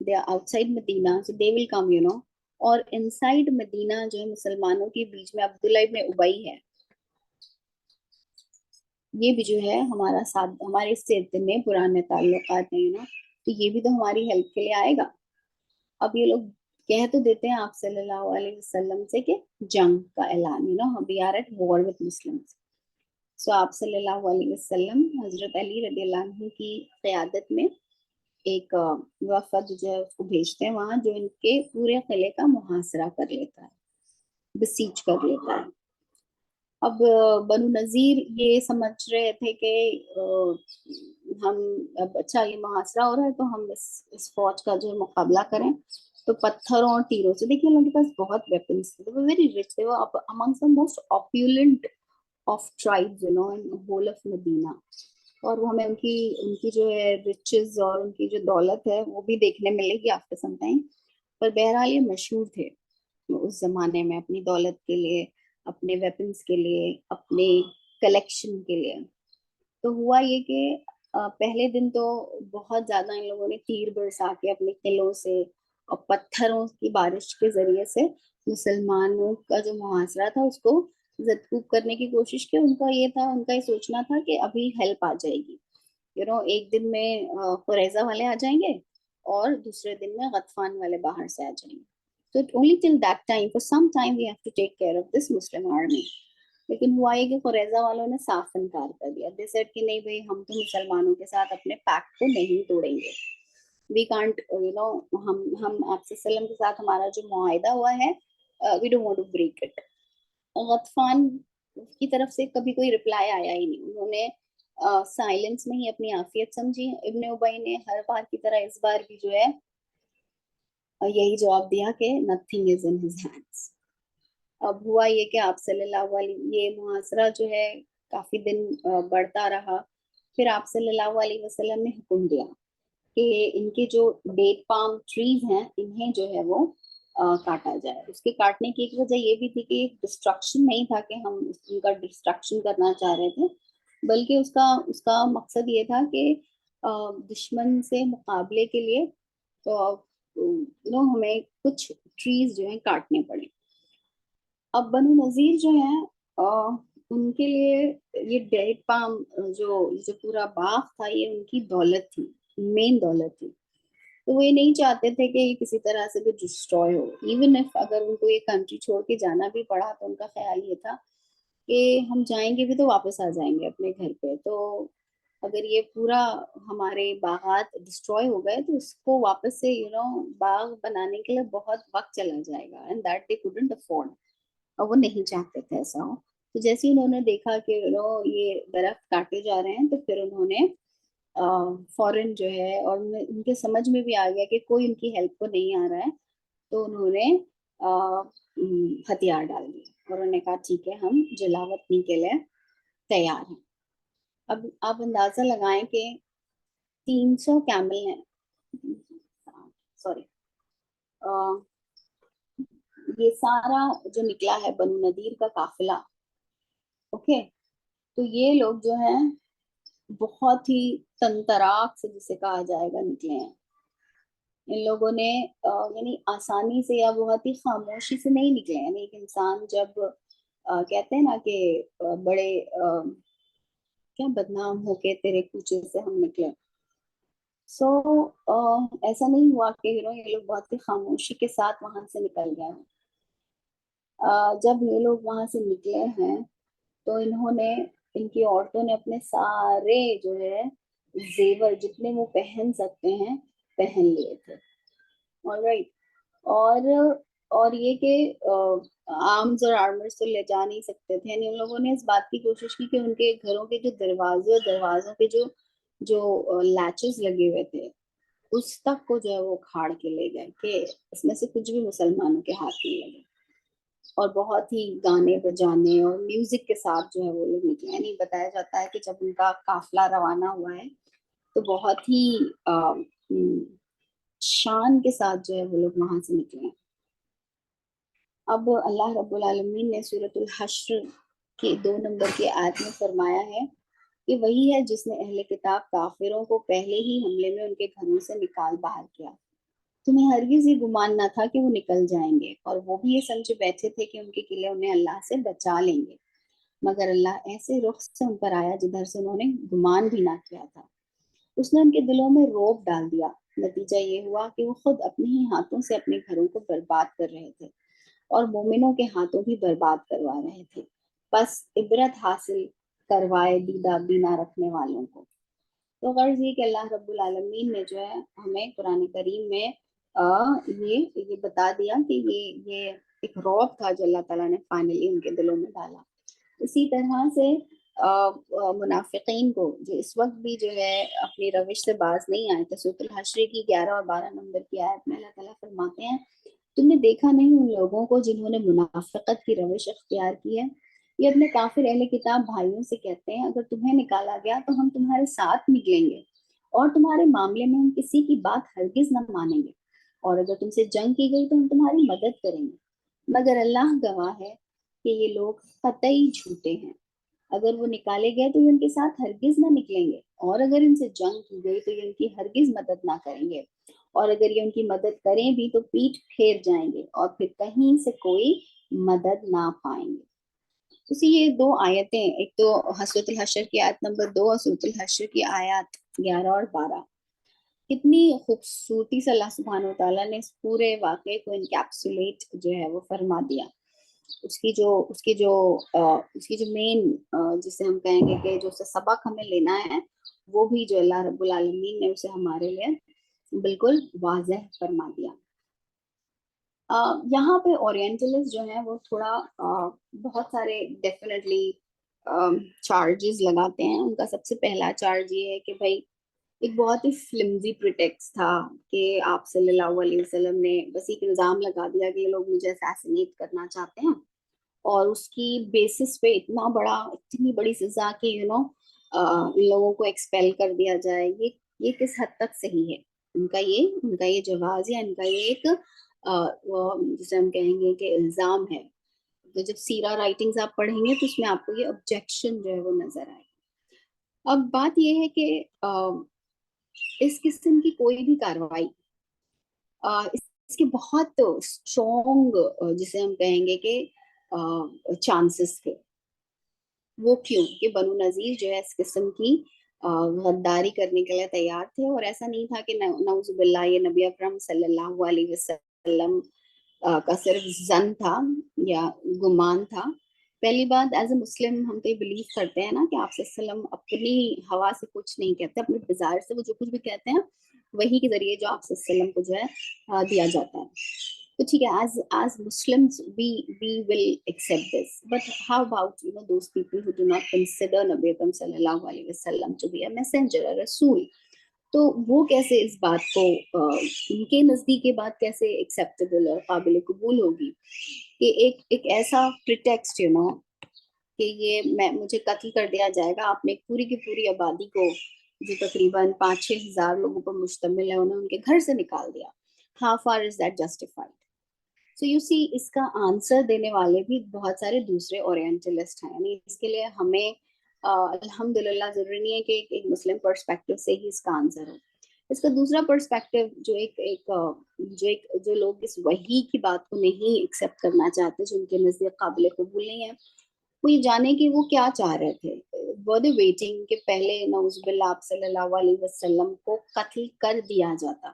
they are outside Medina, so they will come, you know. اور انسائڈ مدینہ جو ہے مسلمانوں کے بیچ میں عبداللہ ابن ابی ہے, یہ بھی جو ہے ہمارا ساتھ, ہمارے اس سے اتنے پرانے تعلقات ہیں نا, تو یہ بھی تو ہماری ہیلپ کے لیے آئے گا. اب یہ لوگ کہہ تو دیتے ہیں آپ صلی اللہ علیہ وسلم سے کہ جنگ کا اعلان, you know, we are at war with Muslims. سو آپ صلی اللہ علیہ وسلم حضرت علی رضی اللہ عنہ کی قیادت میں ایک وفد جو ہے اس کو بھیجتے ہیں وہاں, جو ان کے پورے قلعے کا محاصرہ کر لیتا ہے, بسیج کر لیتا ہے. اب بنو نذیر یہ سمجھ رہے تھے کہ ہم اب اچھا یہ محاصرہ ہو رہا ہے تو ہم اس فوج کا جو ہے مقابلہ کریں. تو پتھروں اور تیروں سے, دیکھیے ان کے پاس بہت ویپنس تھے, they were very rich, they were amongst the most opulent of tribes, you know, in the whole of Medina. اور وہ ہمیں ان کی جو ہے riches اور ان کی جو دولت ہے وہ بھی دیکھنے ملے گی after some time. پر بہرحال یہ مشہور تھے اس زمانے میں اپنی دولت کے لیے, اپنے ویپنس کے لیے, اپنے کلیکشن کے لیے. تو ہوا یہ کہ پہلے دن تو بہت زیادہ ان لوگوں نے تیر برسا کے اپنے قلعوں سے اور پتھروں کی بارش کے ذریعے سے مسلمانوں کا جو محاصرہ تھا اس کو زدکوب کرنے کی کوشش کی. ان کا یہ سوچنا تھا کہ ابھی ہیلپ آ جائے گی, یو نو, ایک دن میں قریظہ والے آ جائیں گے اور دوسرے دن میں غطفان والے باہر سے آ جائیں گے. So only till that time, for some time we have to take care of this Muslim army. لیکن ہوا یہ کہ قریظہ والوں نے صاف انکار کر دیا. They said کہ نہیں بھائی, ہم تو مسلمانوں کے ساتھ اپنے پیکٹ کو نہیں توڑیں گے. We can't, you know, ہم آپ صلی اللہ علیہ وسلم کے ساتھ ہمارا جو معاہدہ ہوا ہے, we don't want to break it. غطفان کی طرف سے کبھی کوئی رپلائی آیا ہی نہیں. انہوں نے سائلنس میں ہی اپنی عافیت سمجھی. ابن ابی نے ہر بار کی طرح اس بار بھی جو ہے یہی جواب دیا کہ nothing is in his hands. اب ہوا یہ کہ آپ صلی اللہ علیہ, یہ محاصرہ جو ہے کافی دن بڑھتا رہا. پھر آپ صلی اللہ علیہ وسلم نے حکم دیا کہ ان کے جو ڈیٹ پام ٹریز ہیں انہیں جو ہے وہ کاٹا جائے. اس کے کاٹنے کی ایک وجہ یہ بھی تھی کہ ڈسٹرکشن نہیں تھا کہ ہم ان کا ڈسٹرکشن کرنا چاہ رہے تھے, بلکہ اس کا مقصد یہ تھا کہ دشمن سے مقابلے کے لیے ہمیں کچھ ٹریز جو ہیں کاٹنے پڑے. اب بنو نذیر جو ہیں ان کے لیے یہ ڈیٹ پام جو پورا باغ تھا یہ ان کی دولت تھی, مین دولت تھی. تو وہ یہ نہیں چاہتے تھے کہ یہ کسی طرح سے بھی ڈسٹروائے ہو. ایون اف اگر ان کو یہ کنٹری چھوڑ کے جانا بھی پڑا تو ان کا خیال یہ تھا کہ ہم جائیں گے بھی تو واپس آ جائیں گے اپنے گھر پہ. تو اگر یہ پورا ہمارے باغات ڈسٹروائے ہو گئے تو اس کو واپس سے باغ بنانے کے لیے بہت وقت چلا جائے گا, and that they couldn't afford. اور وہ نہیں چاہتے تھے ایسا ہو. تو جیسے انہوں نے دیکھا کہ یہ درخت کاٹے جا رہے ہیں تو پھر انہوں نے فوراً جو ہے، اور ان کے سمجھ میں بھی آ گیا کہ کوئی ان کی ہیلپ کو نہیں آ رہا ہے، تو انہوں نے ہتھیار ڈال دیے اور انہوں نے کہا ٹھیک ہے ہم جلاوطنی کے لیے تیار ہیں. اب آپ اندازہ لگائیں کہ 300 کیمل ہیں، سوری، یہ سارا جو نکلا ہے بنو نذیر کا قافلہ، اوکے، تو یہ لوگ جو ہیں بہت ہی تنتراک سے جسے کہا جائے گا نکلے ہیں. ان لوگوں نے یعنی آسانی سے یا بہت ہی خاموشی سے نہیں نکلے. یعنی ایک انسان جب کہتے ہیں نا کہ بڑے کیا بدنام ہو کے تیرے کوچے سے ہم نکلے، سو ایسا نہیں ہوا کہ یہ لوگ بہت ہی خاموشی کے ساتھ وہاں سے نکل گئے ہیں. جب یہ لوگ وہاں سے نکلے ہیں تو انہوں نے، ان کی عورتوں نے اپنے سارے جو ہے زیور جتنے وہ پہن سکتے ہیں پہن لیے تھے. alright. اور یہ کہ آرمز اور آرمرز تو لے جا نہیں سکتے تھے. یعنی ان لوگوں نے اس بات کی کوشش کی کہ ان کے گھروں کے جو دروازے اور دروازوں کے جو لیچز لگے ہوئے تھے اس تک کو جو ہے وہ کھاڑ کے لے گئے کہ اس میں سے کچھ بھی مسلمانوں کے ہاتھ نہیں لگے. اور بہت ہی گانے بجانے اور میوزک کے ساتھ جو ہے وہ لوگ نکلے. یعنی بتایا جاتا ہے کہ جب ان کا قافلہ روانہ ہوا ہے تو بہت ہی شان کے ساتھ جو ہے وہ لوگ وہاں سے نکلے. اب اللہ رب العالمین نے سورۃ الحشر کی 2 نمبر کی آیت میں فرمایا ہے کہ وہی ہے جس نے اہل کتاب کافروں کو پہلے ہی حملے میں ان کے گھروں سے نکال باہر کیا. تمہیں ہرگز یہ گمان نہ تھا کہ وہ نکل جائیں گے، اور وہ بھی یہ سمجھے بیٹھے تھے کہ ان کے قلعے انہیں اللہ سے بچا لیں گے، مگر اللہ ایسے رخ سے ان پر آیا جدھر سے انہوں نے گمان بھی نہ کیا تھا. اس نے ان کے دلوں میں رعب ڈال دیا. نتیجہ یہ ہوا کہ وہ خود اپنے ہی ہاتھوں سے اپنے گھروں کو برباد کر رہے تھے اور مومنوں کے ہاتھوں بھی برباد کروا رہے تھے. بس عبرت حاصل کروائے دیدہ بینا رکھنے والوں کو. تو غرض یہ کہ اللہ رب العالمین نے جو ہے ہمیں قرآن کریم میں یہ بتا دیا کہ یہ ایک رعب تھا جو اللہ تعالیٰ نے فائنلی ان کے دلوں میں ڈالا. اسی طرح سے منافقین کو جو اس وقت بھی جو ہے اپنی روش سے باز نہیں آئے تھے، سورۃ الحشر کی 11 اور 12 نمبر کی آیت میں اللہ تعالیٰ فرماتے ہیں تم نے دیکھا نہیں ان لوگوں کو جنہوں نے منافقت کی روش اختیار کی ہے. یہ اپنے کافر اہل کتاب بھائیوں سے کہتے ہیں اگر تمہیں نکالا گیا تو ہم تمہارے ساتھ نکلیں گے اور تمہارے معاملے میں ہم کسی کی بات ہرگز نہ مانیں گے، اور اگر تم سے جنگ کی گئی تو ہم تمہاری مدد کریں گے، مگر اللہ گواہ ہے کہ یہ لوگ قطعی جھوٹے ہیں. اگر وہ نکالے گئے تو یہ ان کے ساتھ ہرگز نہ نکلیں گے، اور اگر ان سے جنگ کی گئی تو یہ ان کی ہرگز مدد نہ کریں گے، اور اگر یہ ان کی مدد کریں بھی تو پیٹھ پھیر جائیں گے اور پھر کہیں سے کوئی مدد نہ پائیں گے. اسی یہ 2 آیتیں، ایک تو سورۃ الحشر کی آیت نمبر 2 اور سورۃ الحشر کی آیات 11 اور 12، کتنی خوبصورتی سے اللہ سبحانہ و تعالیٰ نے اس پورے واقعے کو انکیپسولیٹ جو ہے وہ فرما دیا. اس کی جو مین جسے ہم کہیں گے کہ جو سبق ہمیں لینا ہے وہ بھی جو اللہ رب العالمین نے اسے ہمارے لیے بالکل واضح فرما دیا. یہاں پہ اورینٹلسٹ جو ہیں وہ تھوڑا بہت سارے ڈیفینیٹلی چارجز لگاتے ہیں. ان کا سب سے پہلا چارج یہ ہے کہ بھائی ایک بہت ہی فلمزی پریٹیکسٹ تھا کہ آپ صلی اللہ علیہ وسلم نے بس ایک الزام لگا دیا کہ یہ لوگ مجھے اسیسینیٹ کرنا چاہتے ہیں، اور اس کی بیسس پہ اتنی بڑی سزا کہ ان لوگوں کو ایکسپیل کر دیا جائے. یہ کس حد تک صحیح ہے؟ ان کا یہ جواز یا ان کا یہ ایک جسے ہم کہیں گے کہ الزام ہے. تو جب سیرہ رائٹنگز آپ پڑھیں گے تو اس میں آپ کو یہ آبجیکشن جو ہے وہ نظر آئے. اب بات یہ ہے کہ اس قسم کی کوئی بھی کارروائی اس کے بہت اسٹرانگ جسے ہم کہیں گے کہ چانسز تھے. وہ کیوں کہ بنو نذیر جو ہے اس قسم کی غداری کرنے کے لیے تیار تھے، اور ایسا نہیں تھا کہ نعوذ باللہ یہ نبی اکرم صلی اللہ علیہ وسلم کا صرف ظن تھا یا گمان تھا. پہلی بات ایز اے مسلم ہم تو یہ بلیو کرتے ہیں نا کہ آپ صلی اللہ علیہ وسلم اپنی ہوا سے کچھ نہیں کہتے، اپنے ڈیزائر سے وہ جو کچھ بھی کہتے ہیں وہی کے ذریعے جو آپ صلی اللہ علیہ وسلم کو جو ہے دیا جاتا ہے. تو ٹھیک ہے, as Muslims we will accept this, but how about those people who do not consider Nabi Akram sallallahu alaihi wasallam to be a messenger, a rasool, تو وہ کیسے اس بات کو ان کے نزدیک یہ بات کیسے ایکسیپٹیبل اور قابل قبول ہوگی کہ ایک ایسا پریٹیکسٹ کہ یہ مجھے قتل کر دیا جائے گا, آپ نے پوری کی پوری آبادی کو جو تقریباً 5-6 ہزار لوگوں پر مشتمل ہے انہیں ان کے گھر سے نکال دیا. How far is that justified? So you see, اس کا آنسر دینے والے بھی بہت سارے دوسرے اورینٹلسٹ ہیں. یعنی اس کے لیے ہمیں الحمدللہ ضروری نہیں ہے کہ ایک مسلم پرسپیکٹو سے ہی اس کا آنسر ہو. اس کا دوسرا پرسپیکٹو جو لوگ اس وحی کی بات کو نہیں ایکسیپٹ کرنا چاہتے, جو ان کے نزدیک قابل قبول نہیں ہے, وہ یہ جانے کہ وہ کیا چاہ رہے تھے. were they waiting کہ پہلے نعوذ باللہ آپ صلی اللہ علیہ وسلم کو قتل کر دیا جاتا,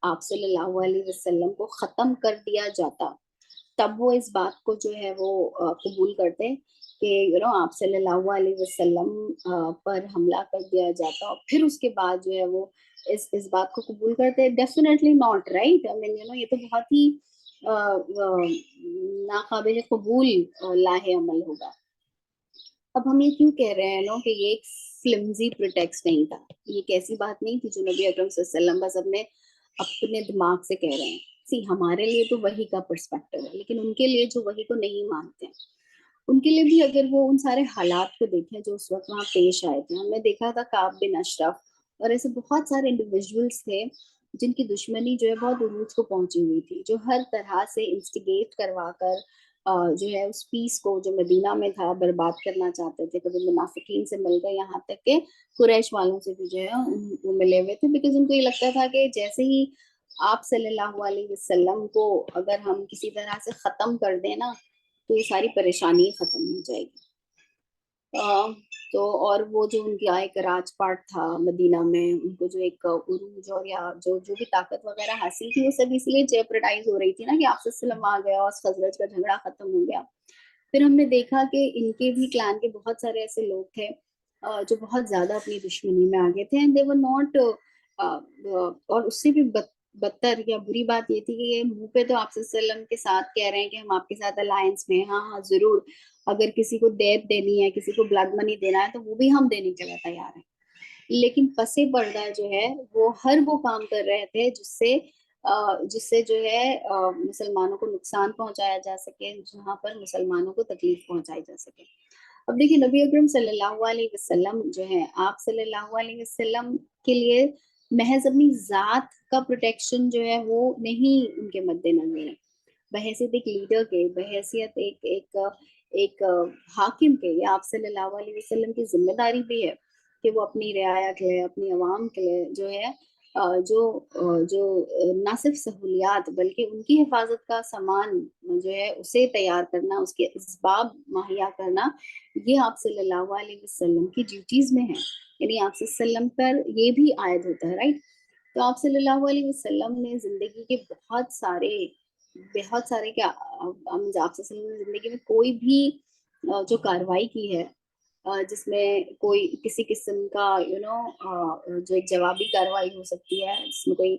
آپ صلی اللہ علیہ وسلم کو ختم کر دیا جاتا, تب وہ اس بات کو جو ہے وہ قبول کرتے کہ آپ صلی اللہ علیہ وسلم پر حملہ کر دیا جاتا, اور پھر اس کے بعد جو ہے وہ اس بات کو قبول کرتے؟ Definitely not, right. I mean, یہ تو بہت ہی ناقابل قبول لاہ عمل ہوگا. اب ہم یہ کیوں کہہ رہے ہیں کہ یہ ایک فلمزی پریٹیکسٹ نہیں تھا, یہ ایک ایسی بات نہیں تھی جو نبی اکرم صلی اللہ علیہ وسلم بس اپنے دماغ سے کہہ رہے ہیں. ہمارے لیے تو وحی کا پرسپیکٹو ہے, لیکن ان کے لیے جو وحی کو نہیں مانتے ہیں, ان کے لیے بھی اگر وہ ان سارے حالات کو دیکھیں جو اس وقت وہاں پیش آئے تھے. ہم نے دیکھا تھا کعب بن اشرف اور ایسے بہت سارے انڈیویژولس تھے جن کی دشمنی جو ہے بہت عروج کو پہنچی ہوئی تھی, جو ہر طرح سے انسٹیگیٹ کروا کر جو ہے اس پیس کو جو مدینہ میں تھا برباد کرنا چاہتے تھے. کبھی منافقین سے مل گئے, یہاں تک کہ قریش والوں سے بھی جو ہے وہ ملے ہوئے تھے, بیکاز ان کو یہ لگتا تھا کہ جیسے ہی آپ صلی اللہ علیہ وسلم کو اگر ہم کسی طرح سے ختم کر دیں نا تو یہ ساری پریشانی ختم ہو جائے گی. تو اور وہ جو ان کی ایک راج پاٹ تھا مدینہ میں, ان کو جو ایک عروج اور یا جو بھی طاقت وغیرہ حاصل تھی, وہ سب اس لیے جیپرڈائز ہو رہی تھی نا کہ آپ صلی اللہ علیہ وسلم آ گیا اور خزرج کا جھگڑا ختم ہو گیا. پھر ہم نے دیکھا کہ ان کے بھی کلان کے بہت سارے ایسے لوگ تھے جو بہت زیادہ اپنی دشمنی میں آگے تھے, اینڈ دے ور ناٹ, اور اس سے بھی بدتر یا بری بات یہ تھی کہ یہ منہ پہ تو آپ صلی اللہ علیہ وسلم کے ساتھ کہہ رہے ہیں کہ ہم آپ کے ساتھ الائنس میں, ہاں ضرور, اگر کسی کو ڈیتھ دینی ہے, کسی کو بلڈ منی دینا ہے تو وہ بھی ہم دینے کے لیے تیار ہیں. لیکن پس پردہ جو ہے وہ ہر وہ کام کر رہے تھے جس سے جو ہے مسلمانوں کو نقصان پہنچایا جا سکے, جہاں پر مسلمانوں کو تکلیف پہنچائی جا سکے. اب دیکھیے نبی اکرم صلی اللہ علیہ وسلم جو ہے, آپ صلی اللہ علیہ وسلم کے لیے محض اپنی ذات کا پروٹیکشن جو ہے وہ نہیں ان کے مد نظر ہے. بحیثیت ایک لیڈر کے, بحیثیت ایک حاکم کے, یہ آپ صلی اللہ علیہ وسلم کی ذمہ داری بھی ہے کہ وہ اپنی رعایا کے لیے, اپنی عوام کے لیے جو ہے جو نہ صرف سہولیات بلکہ ان کی حفاظت کا سامان جو ہے اسے تیار کرنا, اس کے اسباب مہیا کرنا, یہ آپ صلی اللہ علیہ وسلم کی ڈیوٹیز میں ہے. یعنی آپ صلی اللہ علیہ وسلم پر یہ بھی عائد ہوتا ہے, رائٹ. تو آپ صلی اللہ علیہ وسلم نے زندگی کے بہت سارے کیا, آپ صلی اللہ علیہ وسلم نے زندگی میں کوئی بھی جو کاروائی کی ہے جس میں کوئی کسی قسم کا جو ایک جوابی کاروائی ہو سکتی ہے, جس میں کوئی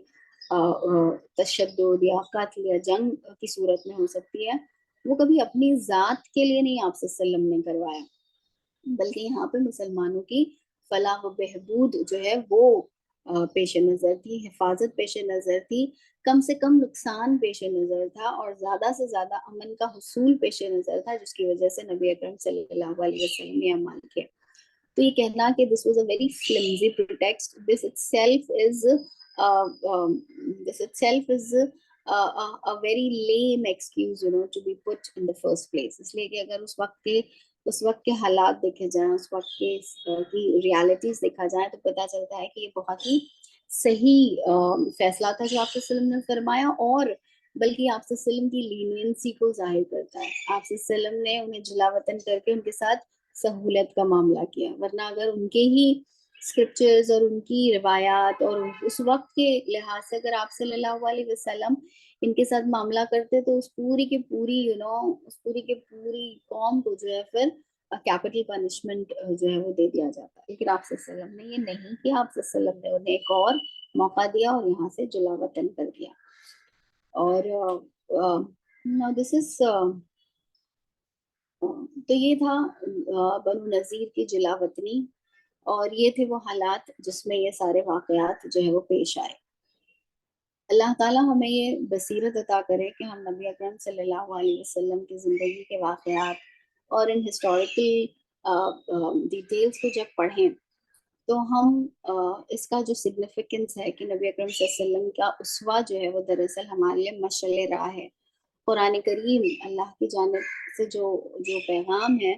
تشدد یا قتل یا جنگ کی صورت میں ہو سکتی ہے, وہ کبھی اپنی ذات کے لیے نہیں آپ صلی اللہ علیہ وسلم نے کروایا, بلکہ یہاں پہ مسلمانوں کی فلاح و بہبود جو ہے وہ پیش نظر تھی, حفاظت پیش نظر تھی, کم سے کم نقصان پیش نظر تھا, اور زیادہ سے زیادہ امن کا حصول پیش نظر تھا, جس کی وجہ سے نبی اکرم صلی اللہ علیہ وسلم نے عمل کیا. تو یہ کہنا کہ this was a very flimsy pretext, this itself is a very lame excuse to be put in the first place. اس لیے کہ اگر اس وقت کے حالات دیکھے جائیں, اس وقت کی ریالٹیز دیکھا جائے, تو پتہ چلتا ہے کہ یہ بہت ہی صحیح فیصلہ تھا جو آپ صلی اللہ علیہ وسلم نے فرمایا, اور بلکہ آپ صلی اللہ علیہ وسلم کی لینینسی کو ظاہر کرتا ہے. آپ صلی اللہ علیہ وسلم نے انہیں جلا وطن کر کے ان کے ساتھ سہولت کا معاملہ کیا, ورنہ اگر ان کے ہی اسکرپچرز اور ان کی روایات اور اس وقت کے لحاظ سے اگر آپ صلی اللہ علیہ وسلم ان کے ساتھ معاملہ کرتے تو اس پوری کی پوری قوم کو جو ہے پھر کیپٹل پنشمنٹ جو ہے وہ دے دیا جاتا. لیکن آپ صلی اللہ علیہ وسلم نے یہ نہیں کیا, آپ صلی اللہ علیہ وسلم نے انہیں ایک اور موقع دیا اور یہاں سے جلا وطن کر دیا. اور now this is تو یہ تھا بنو نذیر کی جلا وطنی، اور یہ تھے وہ حالات جس میں یہ سارے واقعات جو ہے وہ پیش آئے. اللہ تعالیٰ ہمیں یہ بصیرت عطا کرے کہ ہم نبی اکرم صلی اللہ علیہ وسلم کی زندگی کے واقعات اور ان ہسٹوریکل ڈیٹیلز کو جب پڑھیں تو ہم اس کا جو سگنیفیکنس ہے کہ نبی اکرم صلی اللہ علیہ وسلم کا اسوہ جو ہے وہ دراصل ہمارے لیے مشعل راہ ہے. قرآن کریم اللہ کی جانب سے جو پیغام ہے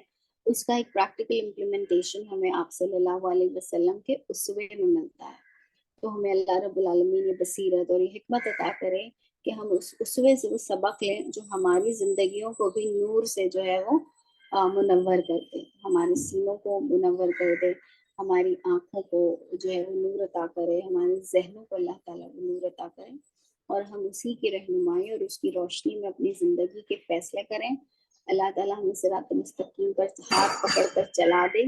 اس کا ایک پریکٹیکل امپلیمنٹیشن ہمیں آپ صلی اللہ علیہ وسلم کے اسوے میں ملتا ہے. تو ہمیں اللہ رب العالمین یہ بصیرت اور یہ حکمت عطا کرے کہ ہم اس اسوے سے وہ سبق لیں جو ہماری زندگیوں کو بھی نور سے جو ہے وہ منور کر دے، ہمارے سینوں کو منور کر دے، ہماری آنکھوں کو جو ہے وہ نور عطا کرے، ہمارے ذہنوں کو اللہ تعالیٰ وہ نور عطا کرے، اور ہم اسی کی رہنمائی اور اس کی روشنی میں اپنی زندگی کے فیصلے کریں. اللہ تعالیٰ ہمیں صراط مستقیم پر ہاتھ پکڑ کر چلا دے،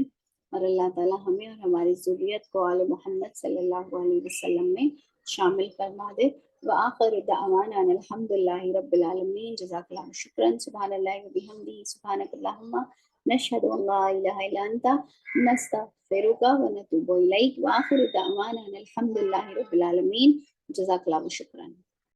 اور اللہ تعالیٰ ہمیں اور ہماری ذریت کو آل محمد صلی اللہ علیہ وسلم میں شامل فرما دے. وآخر دعوانا ان الحمد للہ رب العالمین. جزاک اللہ شکرا. سبحان اللہ وبحمدہ، سبحانک اللہم نشہد ان لا الہ الا انت نستغفرک ونتوب الیک. وآخر دعوانا ان الحمد للہ رب العالمین. جزاک اللہ شکرا.